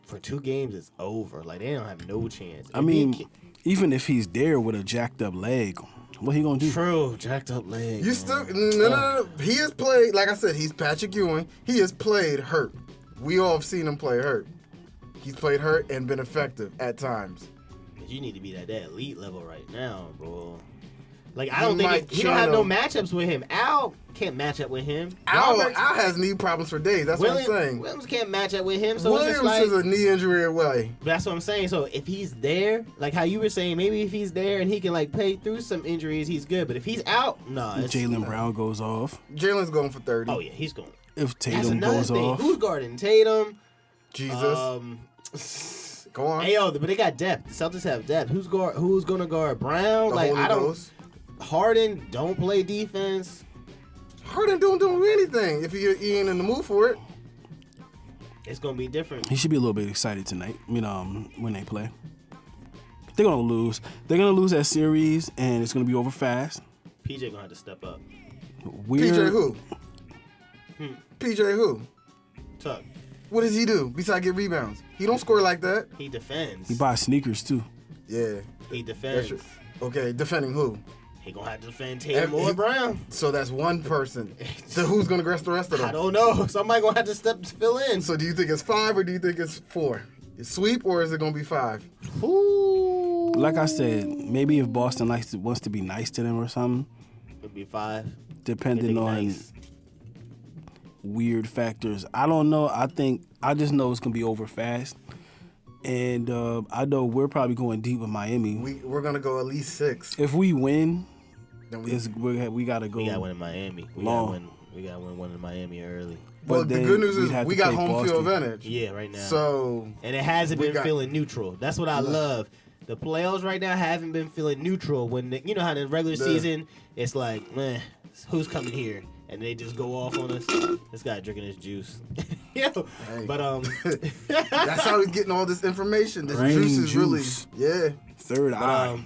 for 2 games, it's over. Like, they don't have no chance. I mean, even if he's there with a jacked up leg, what he gonna do? True, jacked up leg. You man. still no. He has played, like I said, he's Patrick Ewing. He has played hurt. We all have seen him play hurt. He's played hurt and been effective at times. But you need to be at that elite level right now, bro. Like, I He don't might think he don't have try no to- matchups with him. Al can't match up with him. Al Roberts- has knee problems for days. That's what I'm saying. Williams can't match up with him. So Williams it's just like, is a knee injury away. that's what I'm saying. So if he's there, like how you were saying, maybe if he's there and he can like play through some injuries, he's good. But if he's out, no. Jaylen Brown goes off. Jalen's going for 30. Oh yeah, he's going. If That's Tatum another goes thing. off, Who's guarding Tatum? Jesus. Go on. Hey yo, but they got depth. The Celtics have depth. Who's gonna guard Brown? The Like Holy I don't. Ghost. Harden don't play defense. Harden don't do anything if he ain't in the mood for it. It's gonna be different. he should be a little bit excited tonight. When they play, they're gonna lose. They're gonna lose that series, and it's gonna be over fast. PJ gonna have to step up. PJ who? PJ who? Tuck. What does he do besides get rebounds? He don't score like that. He defends. He buys sneakers too. Yeah. He That's defends. true. Okay, defending who? He gonna have to defend Tatum He- or Brown. So that's one person. So who's gonna rest the rest of them? I don't know. Somebody gonna have to fill in. So do you think it's 5 or do you think it's 4? Is sweep or is it gonna be 5? Ooh. Like I said, maybe if Boston wants to be nice to them or something, It'd be 5. depending It'd be on nice. weird factors. I don't know. I just know it's gonna be over fast, and I know we're probably going deep with Miami. We're gonna go at least 6. If we win, Then we gotta go. We got one in Miami. We long. got one in Miami early. well, but the then good news we'd is have we to got play home field Boston. advantage. Yeah, right now. So And it hasn't we been got- feeling neutral. That's what I love. The playoffs right now haven't been feeling neutral. You know how in the regular season it's like, man, who's coming here? And they just go off on us. This guy drinking his juice. Yo, Hey. but that's how he's getting all this information. This Rain juice is juice. really, yeah. Third eye.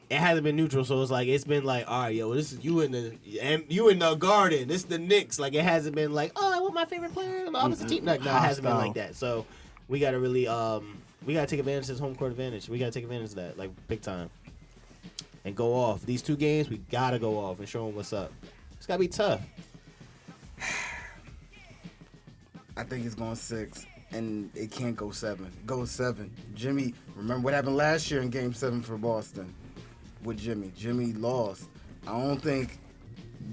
it hasn't been neutral. So it's been like, all right, yo, this is you in the Garden. This is the Knicks. Like it hasn't been like, oh, I want my favorite player on the opposite team. No, it hasn't been Hostile. like that. So we gotta really we gotta take advantage of this home court advantage. We gotta take advantage of that, like big time, and go off. These 2 games, we gotta go off and show them what's up. It's gotta be tough. I think it's going 6, and it can't go 7. Go 7. Jimmy, remember what happened last year in Game 7 for Boston with Jimmy. Jimmy lost. I don't think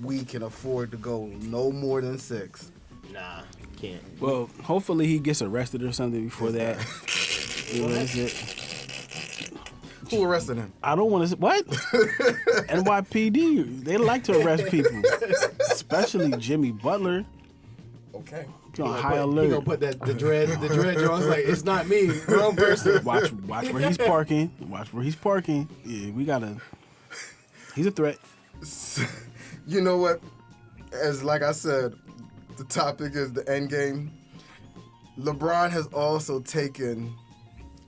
we can afford to go no more than 6. Nah, can't. Well, hopefully he gets arrested or something before that. What is it? Who arrested him? I don't want to. What? NYPD. They like to arrest people, especially Jimmy Butler. Okay. He's on high He alert. gonna put the dread Jones like it's not me, wrong person. Watch where he's parking. Watch where he's parking. Yeah, we gotta. He's a threat. You know what? As like I said, the topic is the end game. LeBron has also taken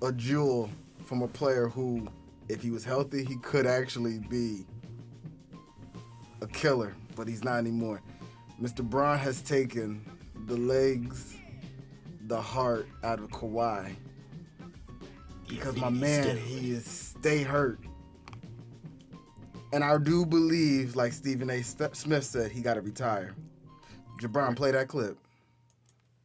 a jewel from a player who, if he was healthy, he could actually be a killer, but he's not anymore. Mr. Braun has taken the legs, the heart out of Kawhi. Because my man, he is stay hurt. And I do believe, like Stephen A. Smith said, he got to retire. Jabron, play that clip.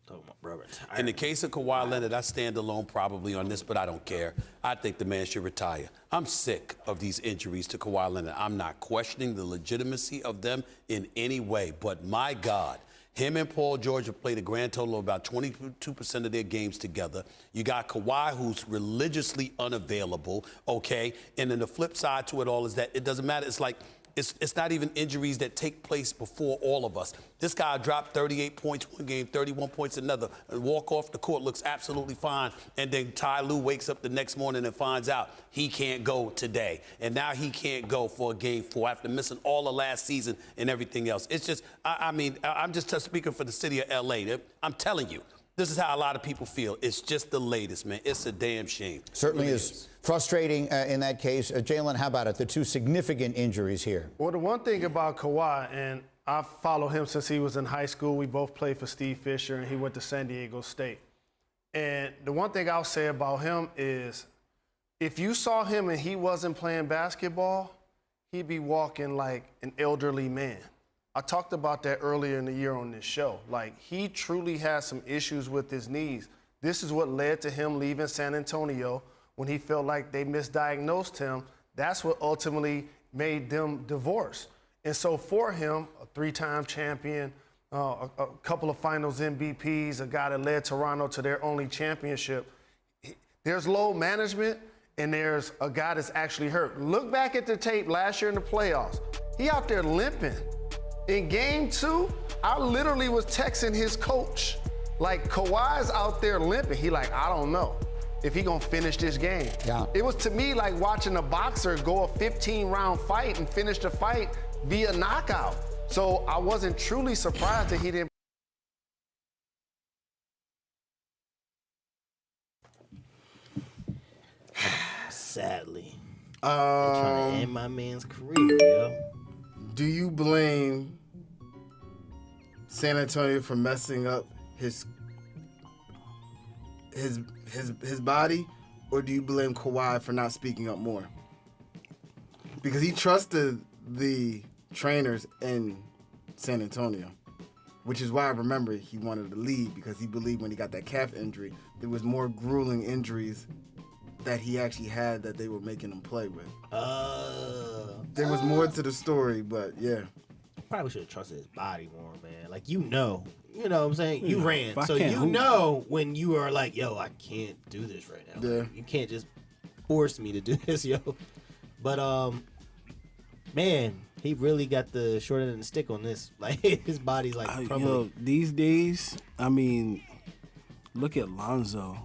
Talking about Robert. In the case of Kawhi Leonard, I stand alone probably on this, but I don't care. I think the man should retire. I'm sick of these injuries to Kawhi Leonard. I'm not questioning the legitimacy of them in any way, but my God, him and Paul George have played a grand total of about 22% of their games together. You got Kawhi, who's religiously unavailable, okay? And then the flip side to it all is that it doesn't matter. It's like It's not even injuries that take place before all of us. This guy dropped 38 points one game, 31 points another, and walk off the court, looks absolutely fine. And then Ty Lue wakes up the next morning and finds out he can't go today. And now he can't go for a game 4 after missing all of last season and everything else. It's just, I'm just speaking for the city of LA. I'm telling you, this is how a lot of people feel. It's just the latest, man. It's a damn shame. Certainly is frustrating in that case. Jalen, how about it? The 2 significant injuries here. Well, the one thing about Kawhi, and I followed him since he was in high school. We both played for Steve Fisher, and he went to San Diego State. And the one thing I'll say about him is if you saw him and he wasn't playing basketball, he'd be walking like an elderly man. I talked about that earlier in the year on this show. Like, he truly has some issues with his knees. This is what led to him leaving San Antonio when he felt like they misdiagnosed him. That's what ultimately made them divorce. And so for him, a 3-time champion, a couple of finals MVPs, a guy that led Toronto to their only championship, there's load management and there's a guy that's actually hurt. Look back at the tape last year in the playoffs. He out there limping. In game 2, I literally was texting his coach, like, Kawhi's out there limping. He like, I don't know if he gonna finish this game. Yeah. It was to me like watching a boxer go a 15-round fight and finish the fight via knockout. So I wasn't truly surprised that he didn't. Sadly. Trying to end my man's career, yo. Do you blame San Antonio for messing up his body, or do you blame Kawhi for not speaking up more? Because he trusted the trainers in San Antonio, which is why I remember he wanted to leave, because he believed when he got that calf injury, there was more grueling injuries that he actually had that they were making him play with. There was more to the story, but yeah. Probably should have trusted his body more, man. Like, you know what I'm saying? You ran, if I so can't you hoop. know when you are like, yo, I can't do this right now. Yeah. Like, you can't just force me to do this, yo. But man, he really got the short end of the stick on this. Like, his body's like crumbling. Yo, these days, I mean, look at Lonzo.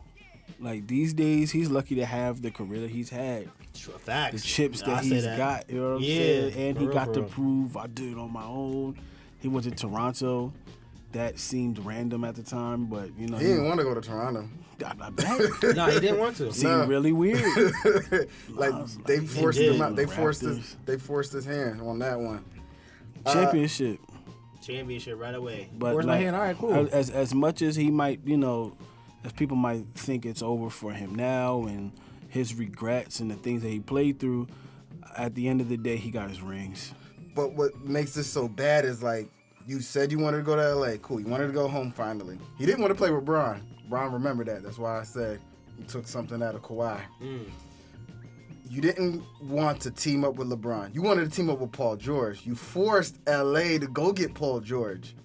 Like, these days, he's lucky to have the career that he's had. Sure, facts. The chips I that say he's that. got, you know what I'm Yeah, saying? And he for got real, to for real. prove I did it on my own. He went to Toronto. That seemed random at the time, but, you know. He didn't want to go to Toronto. I bet. No, he didn't want to. Seemed No. really weird. Like, they forced did. him out. They Raptors. forced his hand on that one. Championship. Championship right away. But Where's my hand? All right, cool. As much as he might, you know, as people might think it's over for him now and his regrets and the things that he played through, at the end of the day, he got his rings. But what makes this so bad is, like, you said you wanted to go to LA. Cool. You wanted to go home finally. He didn't want to play with Bron. Bron remembered that. That's why I said he took something out of Kawhi. You didn't want to team up with LeBron. You wanted to team up with Paul George. You forced LA to go get Paul George.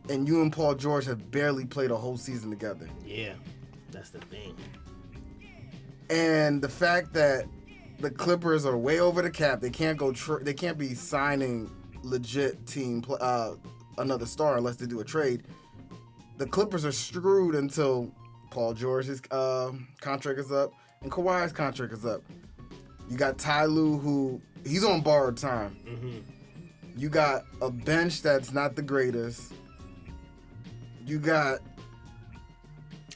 And you and Paul George have barely played a whole season together. Yeah, that's the thing. And the fact that the Clippers are way over the cap, they can't go. They can't be signing legit team another star unless they do a trade. The Clippers are screwed until Paul George's contract is up and Kawhi's contract is up. You got Ty Lue, who he's on borrowed time. You got a bench that's not the greatest. You got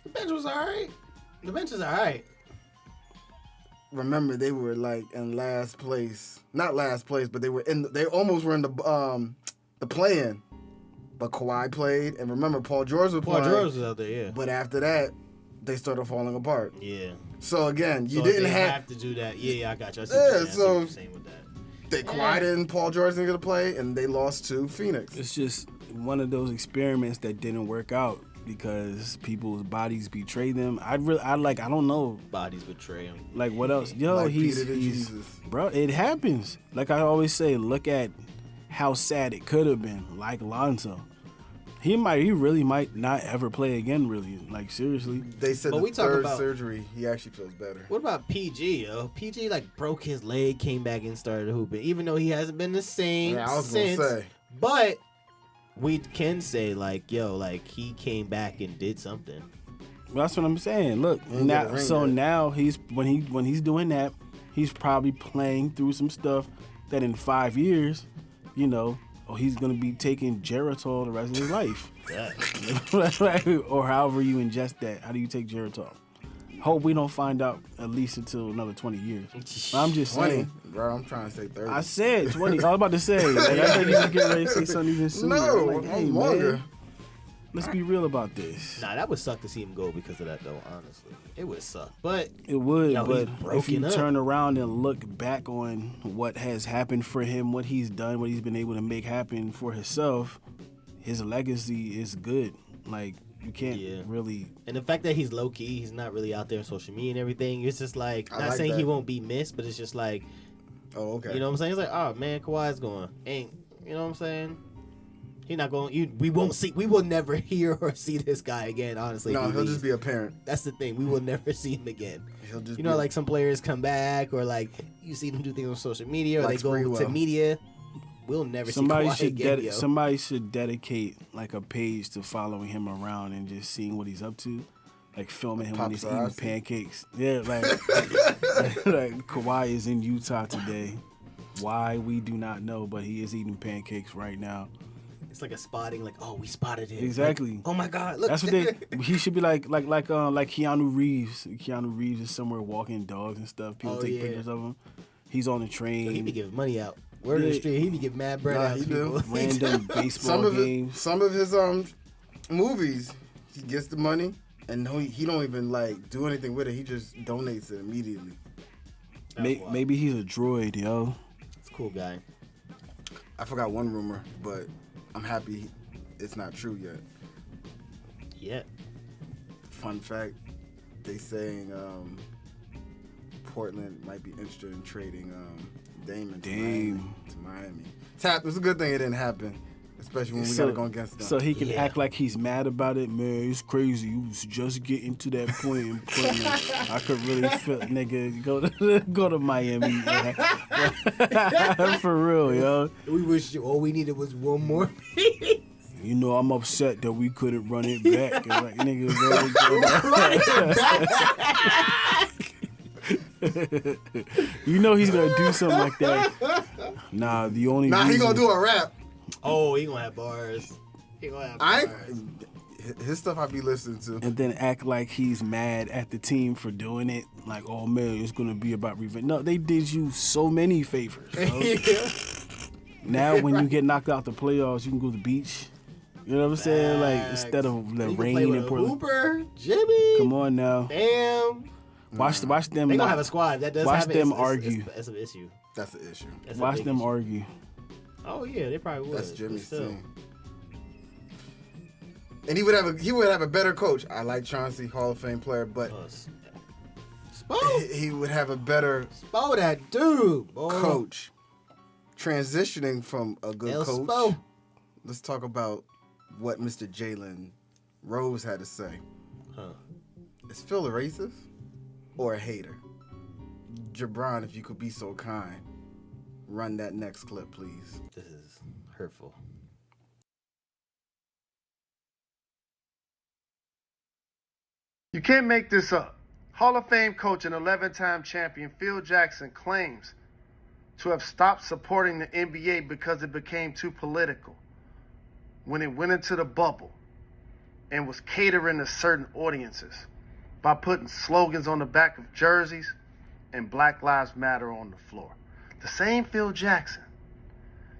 The bench was all right. The bench is all right. remember they were like in last place, not last place, but they were in. They almost were in the play-in, but Kawhi played, and remember Paul George was playing. Paul George was out there, yeah. But after that, they started falling apart. Yeah. So again, you So didn't they have to do that. Yeah, I got you. I see Yeah, what you're saying. I see so- what you're saying with that. they Kawhi didn't, Paul George didn't get to play, and they lost to Phoenix. It's just one of those experiments that didn't work out because people's bodies betray them. I don't know. Bodies betray him. Like, what else? Yo, Like he's Peter to Jesus. bro, it happens. Like I always say, look at how sad it could have been. Like Lonzo. He really might not ever play again. Really, like seriously. They said But the we talk third about- surgery, he actually feels better. What about PG, yo? PG like broke his leg, came back and started hooping, even though he hasn't been the same Yeah, I was since. gonna say. But we can say like, yo, like he came back and did something. That's what I'm saying. Look, Ain't get a now ring so yet. now he's when he's doing that, he's probably playing through some stuff that in 5 years, you know, he's gonna be taking Geritol the rest of his life. Or however you ingest that. How do you take Geritol? Hope we don't find out at least until another 20 years. I'm just 20, saying. bro. I'm trying to say 30. I said 20. I was about to say. Like, I thought you were getting ready to say something even sooner. No, I'm like, hey, I'm longer. man, let's be real about this. Nah, that would suck to see him go because of that, though. Honestly, it would suck. But It would, Yo, but he's if you broken up. turn around and look back on what has happened for him, what he's done, what he's been able to make happen for himself, his legacy is good. Like, you can't Yeah. really. and the fact that he's low key, he's not really out there on social media and everything. It's just like I not like saying he that. won't be missed, but it's just like Oh, okay. you know what I'm saying. It's like, oh man, Kawhi's going. Ain't you know what I'm saying? He not going. We won't see. We will never hear or see this guy again. Honestly, No, if he he'll leaves. just be a parent. That's the thing. We will never see him again. He'll just You be know, like some players come back, or like you see them do things on social media, or Like they go to Sprewell. media. We'll never Somebody see Kawhi should again, yo. somebody should dedicate like a page to following him around and just seeing what he's up to, like filming him when he's eating Paparazzi. pancakes. Yeah, like like Kawhi is in Utah today. Why we do not know, but he is eating pancakes right now. It's like a spotting, like, oh, we spotted him. Exactly. Like, oh my God, look. That's what he should be like Keanu Reeves. Keanu Reeves is somewhere walking dogs and stuff. People Oh, take yeah. pictures of him. He's on the Yo, train. he be giving money out. Word of the Yeah. street, he be giving mad bread Nah, out he to do. people. Random baseball games. Some of his movies, he gets the money and he don't even like do anything with it. He just donates it immediately. wild. Maybe he's a droid, yo. It's a cool guy. I forgot one rumor, but I'm happy it's not true yet. Yeah. Fun fact, they saying Portland might be interested in trading Dame to Miami. It's a good thing it didn't happen, especially when we got to go against them. So he can Yeah. act like he's mad about it. Man, it's crazy. You was just getting to that point in Portland. I could really feel, nigga, go to Miami. Man. For real, yo. We wish all we needed was one more. You know, I'm upset that we couldn't run it back. And like, nigga, you know he's gonna do something like that. Nah, the only Nah, he reason, gonna do a rap. Oh, he gonna have bars. He gonna have I bars. his stuff I be listening to. and then act like he's mad at the team for doing it. Like, oh man, it's gonna be about revenge. No, they did you so many favors. Bro. Now when you get knocked out the playoffs, you can go to the beach. You know what I'm saying? Like instead of the You can play rain with in a Portland. Hooper, Jimmy. Come on now, Damn. watch them. They not- gonna have a squad. That does watch have them it's, argue. It's an issue. That's the issue. That's a Watch big them issue. argue. Oh yeah, they probably would. That's but Jimmy's still. thing. And he would have a better coach. I like Chauncey, Hall of Fame player, but Spo, he would have a better Spo, that dude, boy. coach. Transitioning from a good El coach. Spo. Let's talk about what Mr. Jalen Rose had to say. Huh. Is Phil a racist or a hater? Jabron, if you could be so kind, run that next clip, please. This is hurtful. You can't make this up. Hall of Fame coach and 11-time champion Phil Jackson claims to have stopped supporting the NBA because it became too political when it went into the bubble and was catering to certain audiences by putting slogans on the back of jerseys and Black Lives Matter on the floor. The same Phil Jackson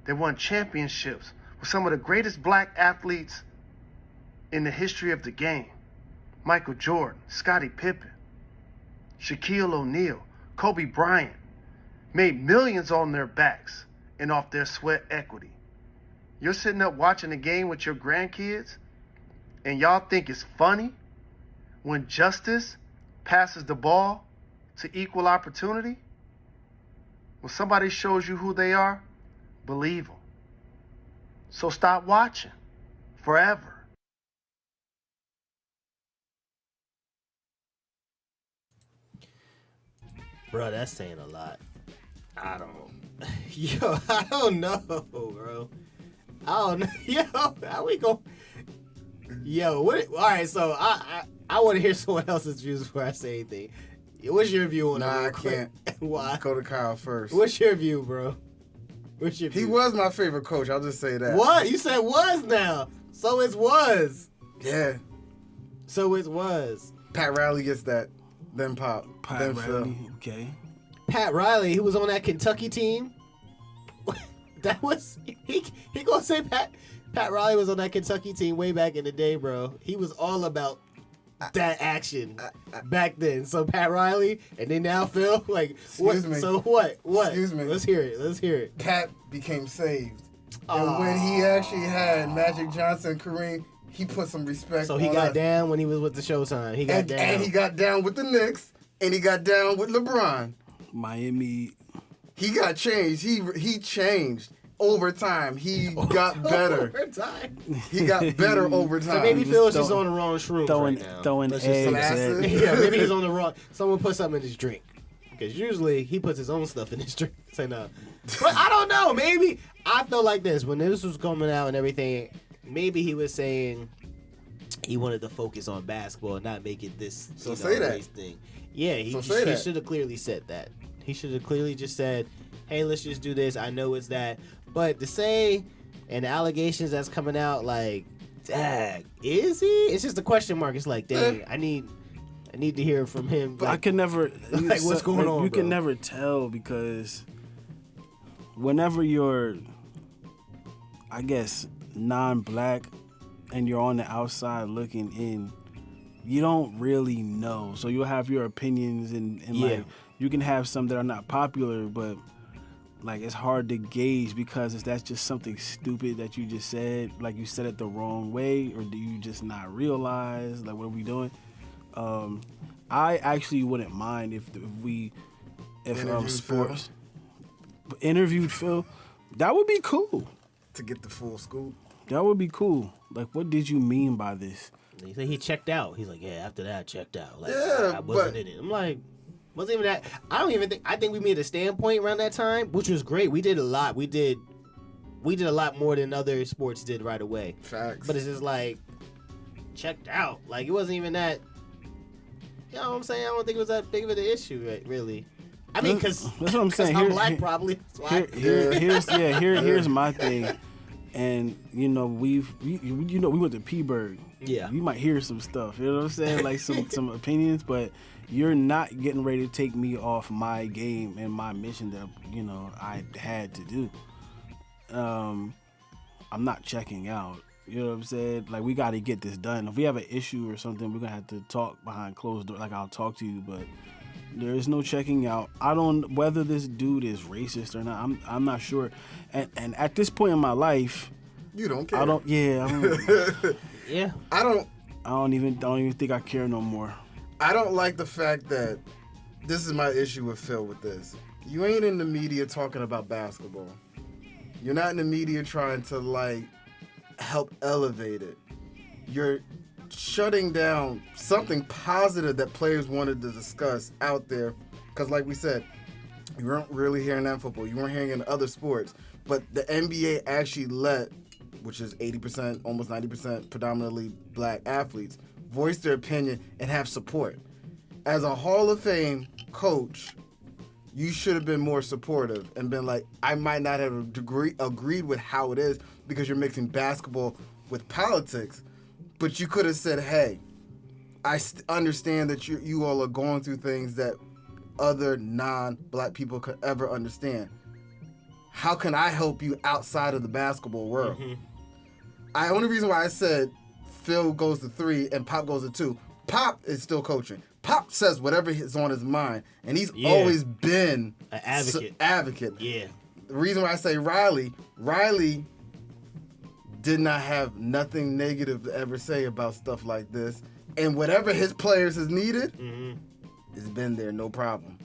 that won championships with some of the greatest black athletes in the history of the game. Michael Jordan, Scottie Pippen, Shaquille O'Neal, Kobe Bryant, made millions on their backs and off their sweat equity. You're sitting up watching the game with your grandkids and y'all think it's funny when justice passes the ball to equal opportunity? When somebody shows you who they are, believe them. So stop watching. forever. Bro, that's saying a lot. I don't. Yo, I don't know, bro. I don't know. Yo, how we go? Yo, what? All right, so I want to hear someone else's views before I say anything. What's your view on it? Nah, real I quick? can't. Why? Go to Kyle first. What's your view, bro? What's your view? He was my favorite coach. I'll just say that. What? You said was now. So it was. Yeah. So it was. Pat Riley gets that. Then Pop. Pat then Phil. Riley, okay. Pat Riley, who was on that Kentucky team. That was he gonna say Pat Riley was on that Kentucky team way back in the day, bro. He was all about that action back then. So Pat Riley, and then now Phil, like what? Excuse me. So what? Excuse me. Let's hear it. Pat became saved. And when he actually had Magic Johnson, Kareem, he put some respect So on he got us. down when he was with the Showtime. He got down. And he got down with the Knicks, and he got down with LeBron. Miami. He got changed. He changed over time. He got better. Over time. He got better over time. So maybe Phil's just on the wrong shrooms Throwing right now. throwing Let's just eggs. some acid. At, Yeah, maybe he's on the wrong. Someone put something in his drink. Because usually he puts his own stuff in his drink. Say no. But I don't know. Maybe I felt like this when this was coming out and everything. Maybe he was saying he wanted to focus on basketball and not make it this say that. race thing. Yeah, he So say that. should have clearly said that. He should have clearly just said, "Hey, let's just do this. I know it's that." But to say and the allegations that's coming out, like, dang, is he? It's just a question mark. It's like, dang, I need to hear from him. but I Like, can never. like, what's going on, You bro? can never tell because whenever you're, I guess, non-black and you're on the outside looking in, you don't really know. So you'll have your opinions and Yeah. like you can have some that are not popular, but like it's hard to gauge because that's just something stupid that you just said. Like you said it the wrong way, or do you just not realize? Like what are we doing? I actually wouldn't mind if Interviewed sports interviewed Phil. That would be cool. to get the full scoop. That would be cool. Like, what did you mean by this? he said he checked out. He's like, yeah, after that, I checked out. Like, Yeah, I wasn't but- in it. I'm like, wasn't even that. I think we made a standpoint around that time, which was great. We did a lot. We did a lot more than other sports did right away. Facts. But it's just like, checked out. Like, it wasn't even that. You know what I'm saying? I don't think it was that big of an issue, really. I mean, because That's what I'm saying. I'm Here- black, here- probably. So I- Here's my thing, and you know we went to P-Burg. Yeah. You might hear some stuff. You know what I'm saying? Like some opinions, but you're not getting ready to take me off my game and my mission that I had to do. I'm not checking out. You know what I'm saying? Like we got to get this done. If we have an issue or something, we're gonna have to talk behind closed doors. Like I'll talk to you, but there is no checking out. I don't whether this dude is racist or not. I'm not sure. And at this point in my life, You don't care. I don't. Yeah, yeah. I don't even think I care no more. I don't like the fact that this is my issue with Phil with this. You ain't in the media talking about basketball. You're not in the media trying to like help elevate it. You're shutting down something positive that players wanted to discuss out there. Because like we said, you weren't really hearing that in football. You weren't hearing it in other sports. But the NBA actually let, which is 80%, almost 90% predominantly black athletes, voice their opinion and have support. As a Hall of Fame coach, you should have been more supportive and been like, I might not have agreed with how it is because you're mixing basketball with politics, but you could have said, hey, I understand that you all are going through things that other non-black people could ever understand. How can I help you outside of the basketball world? Mm-hmm. Only reason why I said Phil goes to 3 and Pop goes to 2, Pop is still coaching. Pop says whatever is on his mind, and he's always been An advocate. Advocate. Yeah. The reason why I say Riley did not have nothing negative to ever say about stuff like this, and whatever his players has needed, it's been there, no problem.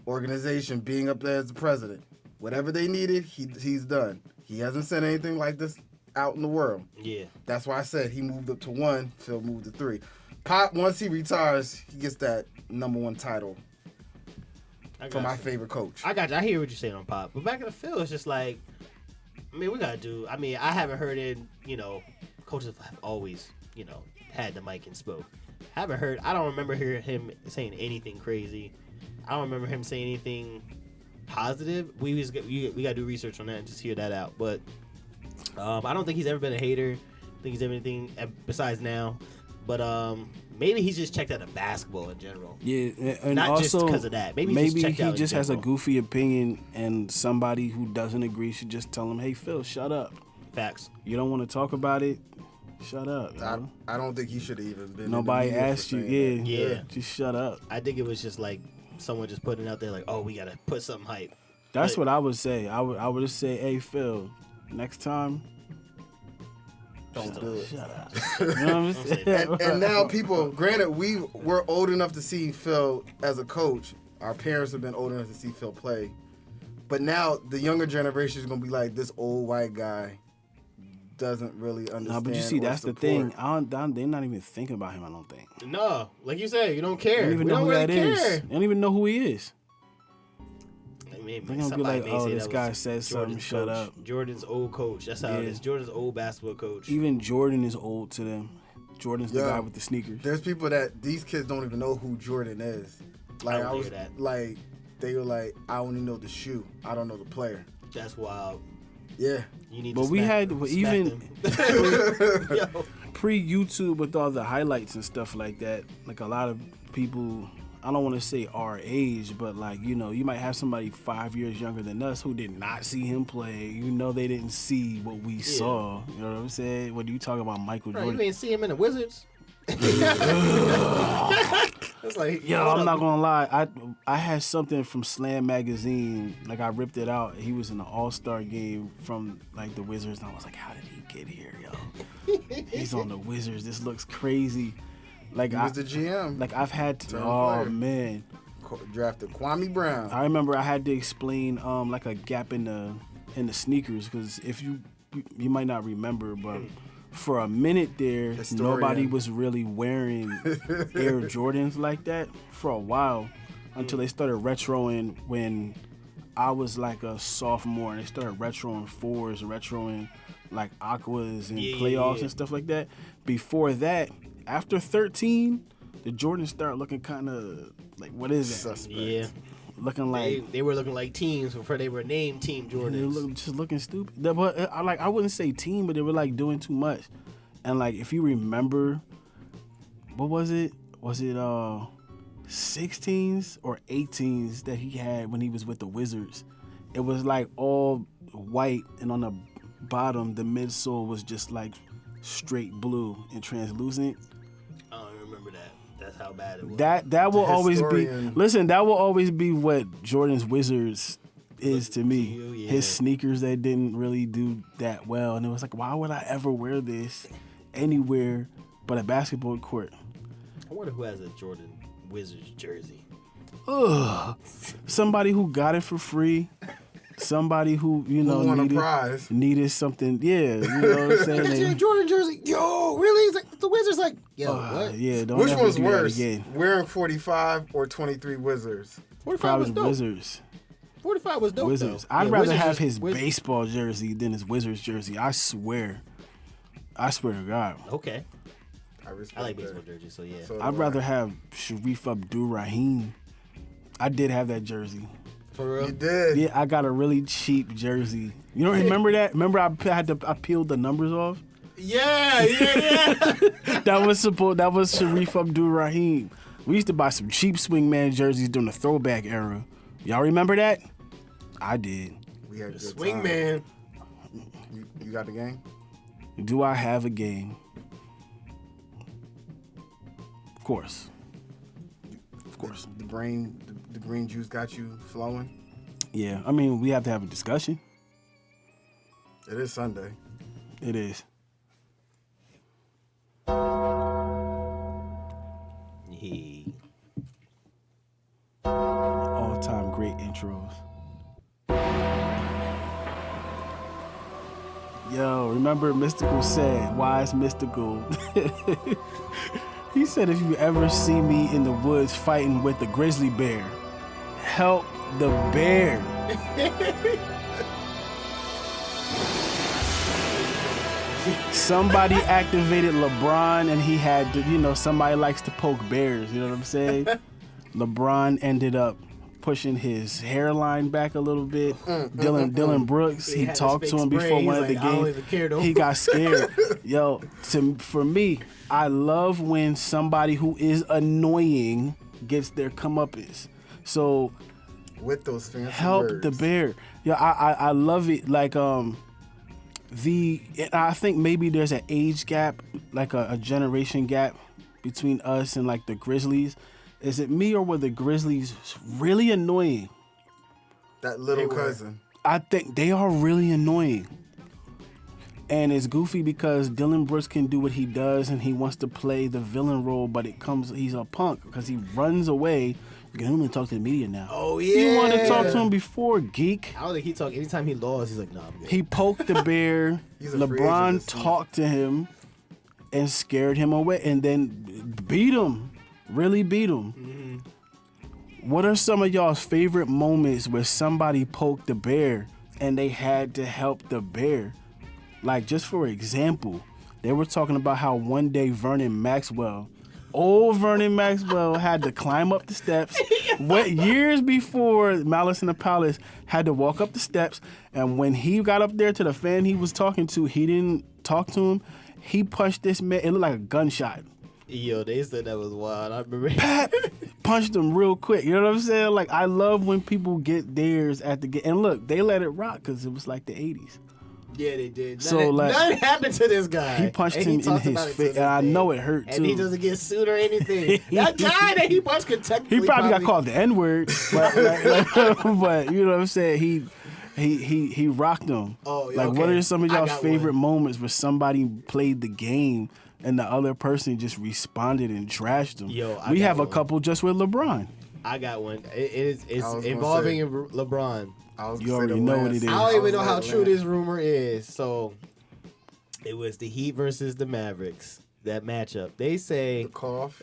Organization being up there as the president, whatever they needed, he's done. He hasn't said anything like this out in the world. Yeah. That's why I said he moved up to 1, Phil moved to 3. Pop, once he retires, he gets that #1 title for my favorite coach. I got you. I hear what you're saying on Pop. But back in the field, it's just like, I mean, we got to do. I mean, I haven't heard it, coaches have always, had the mic and spoke. I don't remember hearing him saying anything crazy. I don't remember him saying anything positive. We got to do research on that and just hear that out. But I don't think he's ever been a hater. I think he's ever anything besides now. But maybe he's just checked out of basketball in general. Yeah, and Not also, just because of that. Maybe he checked out just in has a general. goofy opinion, and somebody who doesn't agree should just tell him, "Hey, Phil, shut up. Facts. You don't want to talk about it. Shut up." You know? I don't think he should have even been. Nobody in the media asked for you. saying that. Yeah, Yeah. just shut up. I think it was just like someone just putting it out there like, oh, we got to put something hype. That's But- what I would say. I would just say, "Hey, Phil, next time, Don't do it. shut up." You know what I'm saying? And now people, granted, we're old enough to see Phil as a coach. Our parents have been old enough to see Phil play. But now the younger generation is going to be like, this old white guy doesn't really understand. No, but you see, or that's the support. thing. They're not even thinking about him. I don't think. No, like you said, you don't They care. don't even we know don't who really that care. is. They don't even know who he is. I mean, They're gonna be somebody like, may "Oh, say this that guy was said something, Jordan's shut coach. up." Jordan's old coach. That's how it Yeah. is. Jordan's old basketball coach. Even Jordan is old to them. Jordan's the Yeah. guy with the sneakers. There's people that these kids don't even know who Jordan is. Like don't I was hear that. like, they were like, I only know the shoe. I don't know the player. That's wild. Yeah. You need But to we smack had them. even Smack them. Yo. pre-YouTube with all the highlights and stuff like that. Like a lot of people, I don't want to say our age, but like, you might have somebody 5 years younger than us who did not see him play. They didn't see what we saw. You know what I'm saying? When you talk about Michael Bro, Jordan. you ain't see him in the Wizards? It's like, Yo, hold I'm up. not gonna lie. I had something from Slam magazine. Like I ripped it out. He was in the All-Star game from like the Wizards, and I was like, "How did he get here, yo? He's on the Wizards. This looks crazy." Like He was the GM. like I've had to. Turned Oh player. man, Drafted Kwame Brown. I remember I had to explain like a gap in the sneakers because if you might not remember, but. For a minute there, Historian. nobody was really wearing Air Jordans like that for a while until they started retroing when I was like a sophomore and they started retroing 4s and retroing like Aquas and playoffs and stuff like that. Before that, after 13, the Jordans started looking kind of like, what is that? Suspect. Yeah. Looking like They were looking like teams before they were named Team they Jordans. just looking stupid. But I wouldn't say team, but they were like doing too much. And like if you remember, what was it? Was it 16s or 18s that he had when he was with the Wizards? It was like all white, and on the bottom, the midsole was just like straight blue and translucent. I don't remember that. That's how bad it was. That will always be. historian. Listen, that will always be what Jordan's Wizards is to me. you, yeah. His sneakers that didn't really do that well, and it was like, why would I ever wear this anywhere but a basketball court? I wonder who has a Jordan Wizards jersey. Ugh. Somebody who got it for free. Somebody who Who won a prize? needed something. Yeah, you know what I'm saying. That's your They- Jordan jersey. Yo, really? It's like, the Wizards like, yo, what? yeah, don't Which ever one's do that worse? again. Wearing 45 or 23 Wizards? 45 Probably was dope. Wizards. 45 was dope, Wizards. though. I'd Yeah, rather Wizards have is- his Wiz- baseball jersey than his Wizards jersey. I swear. I swear to God. Okay. I respect I like that. baseball jerseys, so yeah. So do I'd I. rather have Sharif Abdul-Rahim. I did have that jersey. For real? You did. Yeah, I got a really cheap jersey. You don't remember that? Remember I peeled the numbers off? Yeah. That was Sharif Abdul-Rahim. We used to buy some cheap swingman jerseys during the throwback era. Y'all remember that? I did. We had a good Swing time. man. You got the game? Do I have a game? Of course. Of course. The green juice got you flowing? Yeah, I mean, we have to have a discussion. It is Sunday. It is. He. All-time great intros. Yo, remember Mystical said, wise Mystical. He said, if you ever see me in the woods fighting with the grizzly bear, help the bear. Somebody activated LeBron and he had to, somebody likes to poke bears, you know what I'm saying? LeBron ended up pushing his hairline back a little bit. Dylan Brooks, he talked to him before one of the games. He got scared. Yo, for me, I love when somebody who is annoying gets their comeuppance. So with those fancy help words. the bear. Yeah, I love it. Like I think maybe there's an age gap, like a generation gap between us and like the Grizzlies. Is it me or were the Grizzlies really annoying? That little cousin. I think they are really annoying. And it's goofy because Dylan Brooks can do what he does and he wants to play the villain role, but he's a punk because he runs away. You can only talk to the media now. Oh, yeah. You want to talk to him before, geek. I don't think he talked. Anytime he lost, he's like, nah, I'm good. He poked the bear. He's a free agent LeBron this season. talked to him and scared him away and then beat him. Really beat him. Mm-hmm. What are some of y'all's favorite moments where somebody poked the bear and they had to help the bear? Like, just for example, they were talking about how one day Vernon Maxwell had to climb up the steps. Years before Malice in the Palace had to walk up the steps, and when he got up there to the fan he was talking to, he didn't talk to him. He punched this man. It looked like a gunshot. Yo, they said that was wild. I remember. Punched him real quick. You know what I'm saying? Like, I love when people get theirs at the game. And look, they let it rock because it was like the 80s. Yeah, they did. Nothing happened to this guy. He punched him in his face, and I know it hurt too. And he doesn't get sued or anything. That guy that he punched could technically He probably got called the N-word, but you know what I'm saying? He rocked him. Oh, yeah, like, okay. what are some of I y'all's got favorite one. moments where somebody played the game and the other person just responded and trashed him? Yo, I we got have a one. couple just with LeBron. I got one. It's gonna involving say- LeBron. You already know what it is. I don't even know how true this rumor is. So it was the Heat versus the Mavericks, that matchup. They say, The cough.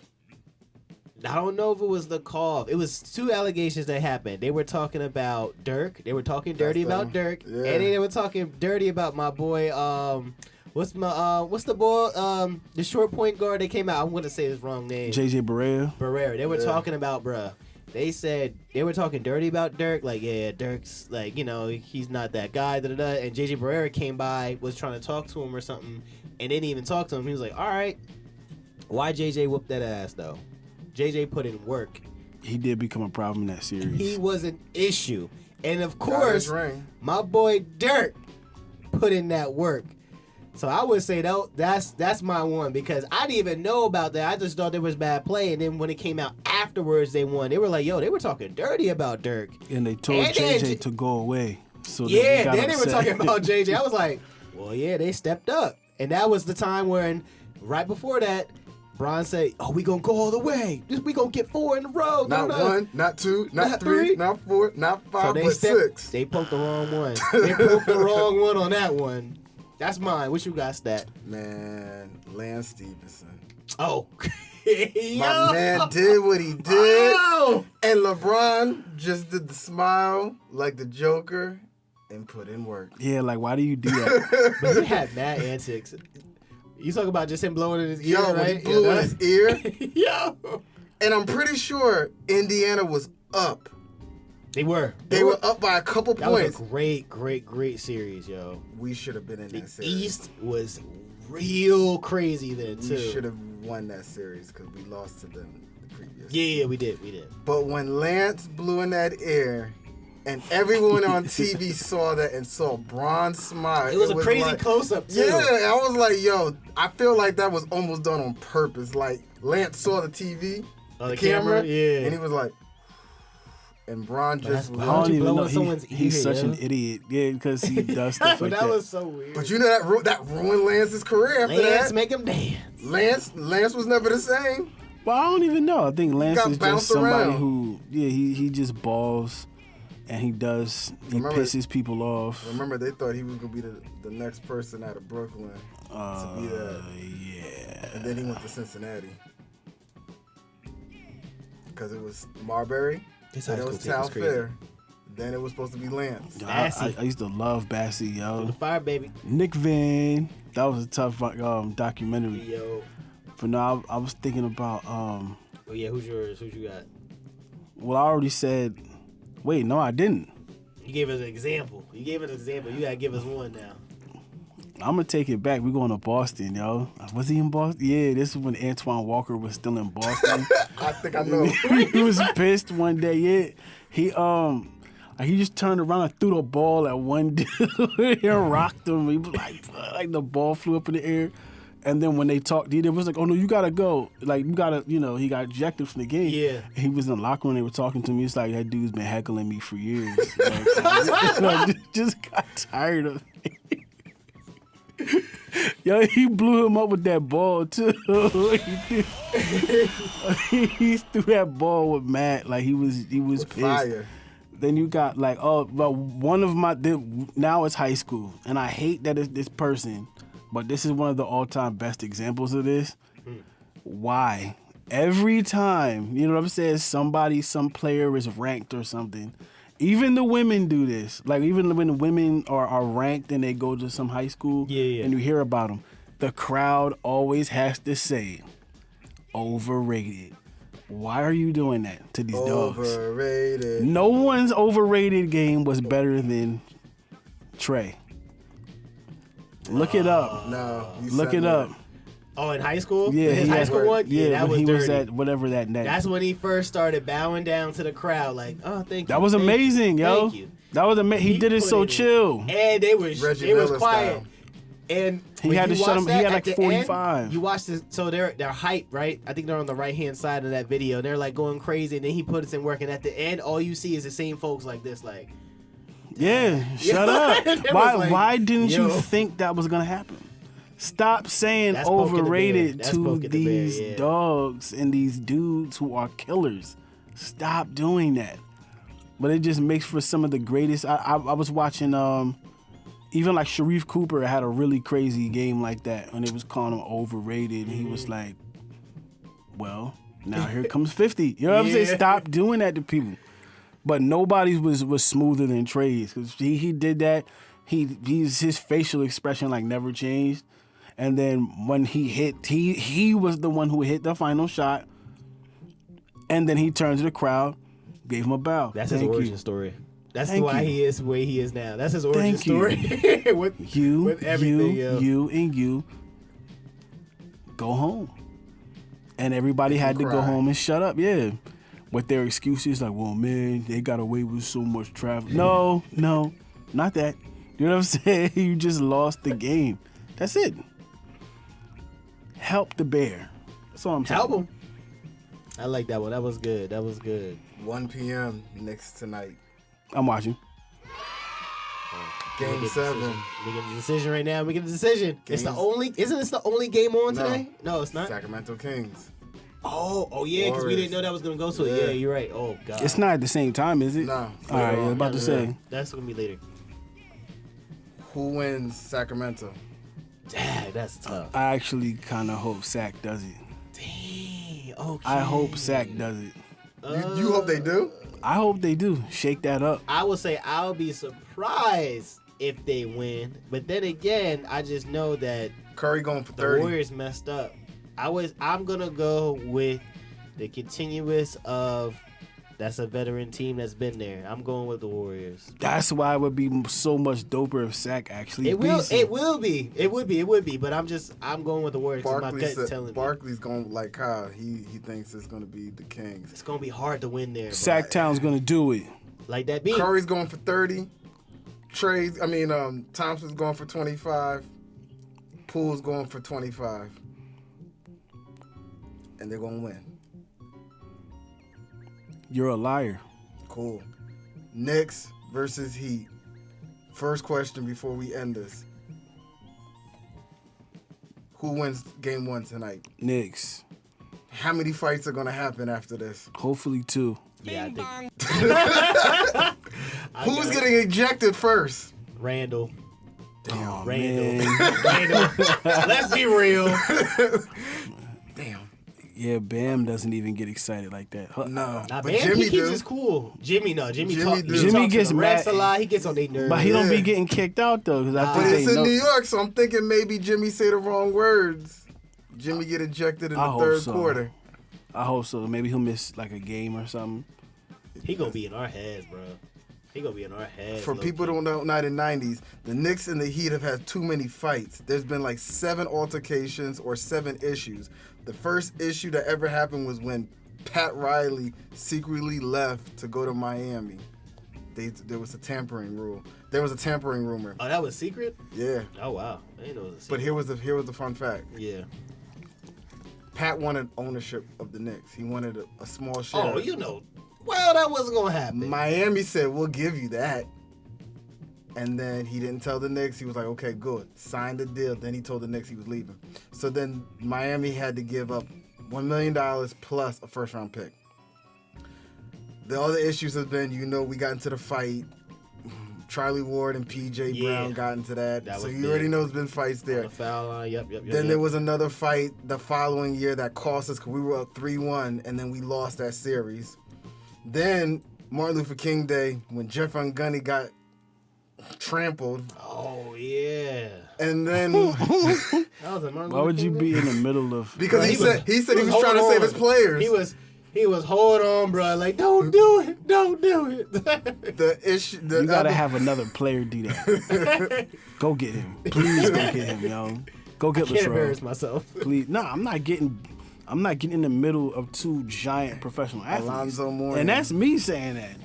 I don't know if it was the cough. It was two allegations that happened. They were talking about Dirk. They were talking dirty That's about them. Dirk. Yeah. And then they were talking dirty about my boy, what's the boy, the short point guard that came out. I'm going to say his wrong name. JJ Barea. Barrera. They were talking about, bruh. They said they were talking dirty about Dirk, like, yeah, Dirk's like, he's not that guy, da da da. And JJ Barrera came by, was trying to talk to him or something, and didn't even talk to him. He was like, all right, why JJ whooped that ass though? JJ put in work. He did become a problem in that series. He was an issue, and of Got his course, ring. my boy Dirk put in that work. So I would say that's my one because I didn't even know about that. I just thought there was bad play, and then when it came out afterwards, they won. They were like, "Yo, they were talking dirty about Dirk." And they told And then JJ to go away. So Yeah, got then they were upset. talking about JJ. I was like, "Well, yeah, they stepped up," and that was the time when, right before that, Bron said, "Oh, we gonna go all the way. We gonna get 4 in a row." Not one, not two, not three, three. not four, not So five, they but stepped. 6. They poked the wrong one. They poked the wrong one on that one. That's mine. What you got, Stat? Man, Lance Stevenson. Oh, My man did what he did. Oh. And LeBron just did the smile like the Joker and put in work. Yeah, like, why do you do that? But he had mad antics. You talk about just him blowing in his ear, Yo, when right? he blew in his ear, Yo. and I'm pretty sure Indiana was up. They were. They were up by a couple That points. was a great series, yo. We should have been in The that series. East was real crazy then, too. We should have won that series because we lost to them the previous. Yeah, we did. But when Lance blew in that air, and everyone on TV saw that and saw Bron smile, It was a crazy like, close-up, too. Yeah, I was like, yo, I feel like that was almost done on purpose. Like, Lance saw the TV, Oh, the camera? Yeah. and he was like, and Bron just Why I don't looked. you don't even blow know. in someone's He's ear, such yo? an idiot. Yeah, because he does stuff But like that that. was so weird. But you know that ruined Lance's career after Lance that. make him dance. Lance was never the same. Well, I don't even know. I think Lance got is just bounced somebody around. who, he just balls. and he Remember- pisses people off. Remember, they thought he was gonna be the next person out of Brooklyn to be that. Yeah. And then he went to Cincinnati because it was Marbury, His then high it school was team Tal was crazy. Fair, then it was supposed to be Lance. I used to love Bassey, The yo. fire, baby. Nick Van, that was a tough documentary. Yo. But no, I was thinking about, Oh yeah, who's yours? Who's you got? well, I already said, wait, no, I didn't. You gave us an example. You gotta give us one now. I'm gonna take it back. We're going to Boston, yo. Was he in Boston? Yeah, this is when Antoine Walker was still in Boston. I think I know. He was pissed one day. Yeah, he just turned around and threw the ball at one dude and rocked him. He was like the ball flew up in the air. And then when they talked, it was like, oh no, you gotta go. Like you gotta, he got ejected from the game. Yeah. And he was in the locker room. They were talking to me. It's like that dude's been heckling me for years. Like, just got tired of it. Yo, he blew him up with that ball too. He threw that ball with Matt like he was pissed. Fire. Then you got like, one of now it's high school, and I hate that it's this person, but this is one of the all-time best examples of this. Why? Every time, you know what I'm saying, some player is ranked or something. Even the women do this. Like, even when the women are ranked and they go to some high school and you hear about them, the crowd always has to say, overrated. Why are you doing that to these dogs? Overrated. No one's overrated game was better than Trey. Look it up. No. you Look sent it me up. Oh, in high school? Yeah, His he high had- school one? Yeah, that when was he dirty. was at whatever that night. That's when he first started bowing down to the crowd, like, oh, thank you. That was thank you, amazing, yo. Thank you. That was amazing. He did it put so in. chill. And they was Reggie Miller quiet. style. And He when had you to shut watch him- he that had at like the 45. End, you watch this, so they're hype, right? I think they're on the right hand side of that video. They're like going crazy, and then he puts in work, and at the end, all you see is the same folks like this, like. Yeah, shut up. It was Why like, why didn't you yo. think that was gonna happen? Stop saying That's poking the bear. overrated That's to poking the bear, these yeah. dogs and these dudes who are killers. Stop doing that. But it just makes for some of the greatest. I was watching even like Sharif Cooper had a really crazy game like that, and it was calling him overrated, and he was like, well, now here comes 50. You know what I'm saying? Yeah. Stop doing that to people. But nobody was smoother than Trey's, because he did that. His facial expression like never changed. And then when he hit, he was the one who hit the final shot. And then he turned to the crowd, gave him a bow. That's his Thank origin you. story. That's Thank why you. he is the way he is now. That's his origin Thank you. story. with everything, yo. you go home. And everybody had to go cry. home and shut up, yeah. With their excuses like, well, man, they got away with so much travel. No, not that. You know what I'm saying? You just lost the game. That's it. Help the bear. That's all I'm saying. Help him. I like that one. That was good. 1 p.m. Knicks tonight. I'm watching. Game Make a 7. decision. Making a decision right now. Making a decision. It's the Games- only. Isn't this the only game on No. today? No, it's not. Sacramento Kings. Oh yeah, because we Warriors. didn't know that was gonna go to it. Yeah. Yeah, you're right. Oh god. It's not at the same time, is it? No. All right, I was about to say. That's gonna be later. Who wins Sacramento? Dang, that's tough. I actually kind of hope Sac does it. Dang. Okay. I hope Sac does it. You hope they do? I hope they do. Shake that up. I would say I'll be surprised if they win, but then again, I just know that Curry going for the 30. Warriors messed up. I'm gonna go with the continuous of that's a veteran team that's been there. I'm going with the Warriors. That's why it would be so much doper if Sac actually It will. beats him. It will be. It would be. But I'm going with the Warriors. 'Cause my gut's telling me Barkley's going like Kyle. He thinks it's going to be the Kings. it's gonna be hard to win there. bro. Sac Town's gonna do it. Like that beat. Curry's going for 30. Thompson's going for 25. Poole's going for 25. And they're going to win. You're a liar. Cool. Knicks versus Heat. First question before we end this. Who wins game 1 tonight? Knicks. How many fights are going to happen after this? Hopefully 2. Yeah, I think. getting ejected first? Randall. Damn, Randall. man. Randall. Let's be real. Damn. Yeah, Bam doesn't even get excited like that. No. Nah, But man, Jimmy he keeps do. his cool. Jimmy Jimmy do. Jimmy Jimmy gets to the refs mad. a lot. He gets on their nerves. But he don't Yeah. be getting kicked out though, because I But think it's they in know. New York, so I'm thinking maybe Jimmy say the wrong words. Jimmy get ejected in I the hope third so. quarter. I hope so. Maybe he'll miss like a game or something. He gonna be in our heads, bro. He gonna be in our heads. For people who don't know, not in the 90s, the Knicks and the Heat have had too many fights. There's been like 7 altercations or 7 issues. The first issue that ever happened was when Pat Riley secretly left to go to Miami. There was a tampering rule. There was a tampering rumor. Oh, that was secret? Yeah. Oh wow, I didn't know it was a secret. But here was the fun fact. Yeah. Pat wanted ownership of the Knicks. He wanted a small share. Oh, you know. Well, that wasn't gonna happen. Miami said, we'll give you that. And then he didn't tell the Knicks. He was like, okay, good. Signed the deal. Then he told the Knicks he was leaving. So then Miami had to give up $1 million plus a first-round pick. The other issues have been, we got into the fight. Charlie Ward and P.J. Brown got into that. That So was you big. already know there's been fights there. On the foul line. Yep. Then there was another fight the following year that cost us because we were up 3-1, and then we lost that series. Then Martin Luther King Day, when Jeff Van Gundy got trampled, Oh yeah. and then That was a Martin Why would Luther you King be Day? in the middle of? because Bro, he said he was trying to holding save his on. players. He was holding on, bro. Like, don't do it. Don't do it. The issue. The You gotta other- have another player do that. Go get him, please. Go get him, yo. Go get Can't embarrass Latrell, myself. please. No, I'm not getting in the middle of 2 giant professional athletes. Alonzo Mourning. And that's me saying that.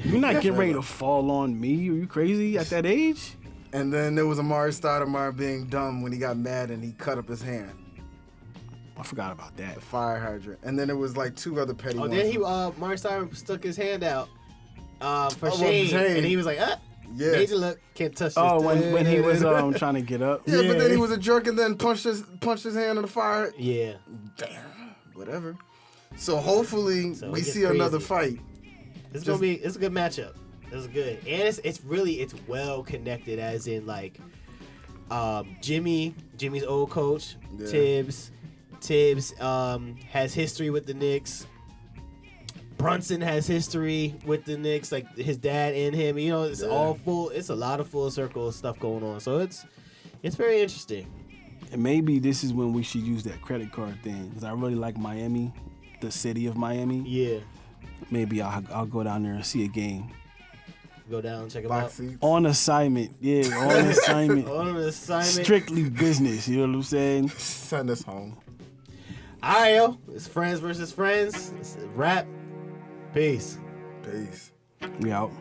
You're not getting ready to fall on me. Are you crazy at that age? And then there was Amari Stoudemire being dumb when he got mad and he cut up his hand, I forgot about that. fire hydrant. And then there was like 2 other petty Oh, ones. then Mark Simon stuck his hand out for well, Shane, Shane. and he was like, Yeah. Major look, can't touch this. Oh, when he was trying to get up. Yeah, but then he was a jerk and then punched his hand in the fire. Yeah. Damn, whatever. So hopefully So it we gets see another crazy. fight. It's a good matchup. It's good, and it's well connected, as in like, Jimmy's old coach, Yeah. Tibbs has history with the Knicks. Brunson has history with the Knicks, like his dad and him. It's all full. It's a lot of full circle stuff going on. So it's very interesting. And maybe this is when we should use that credit card thing, because I really like Miami, the city of Miami. Yeah, Maybe I'll go down there and see a game. go down and check them Box out. seats. On assignment. Yeah, on assignment. On an assignment. Strictly business, you know what I'm saying? Send us home. All right, yo. It's Frnds versus Frnds. It's a wrap. Peace. Peace. We out.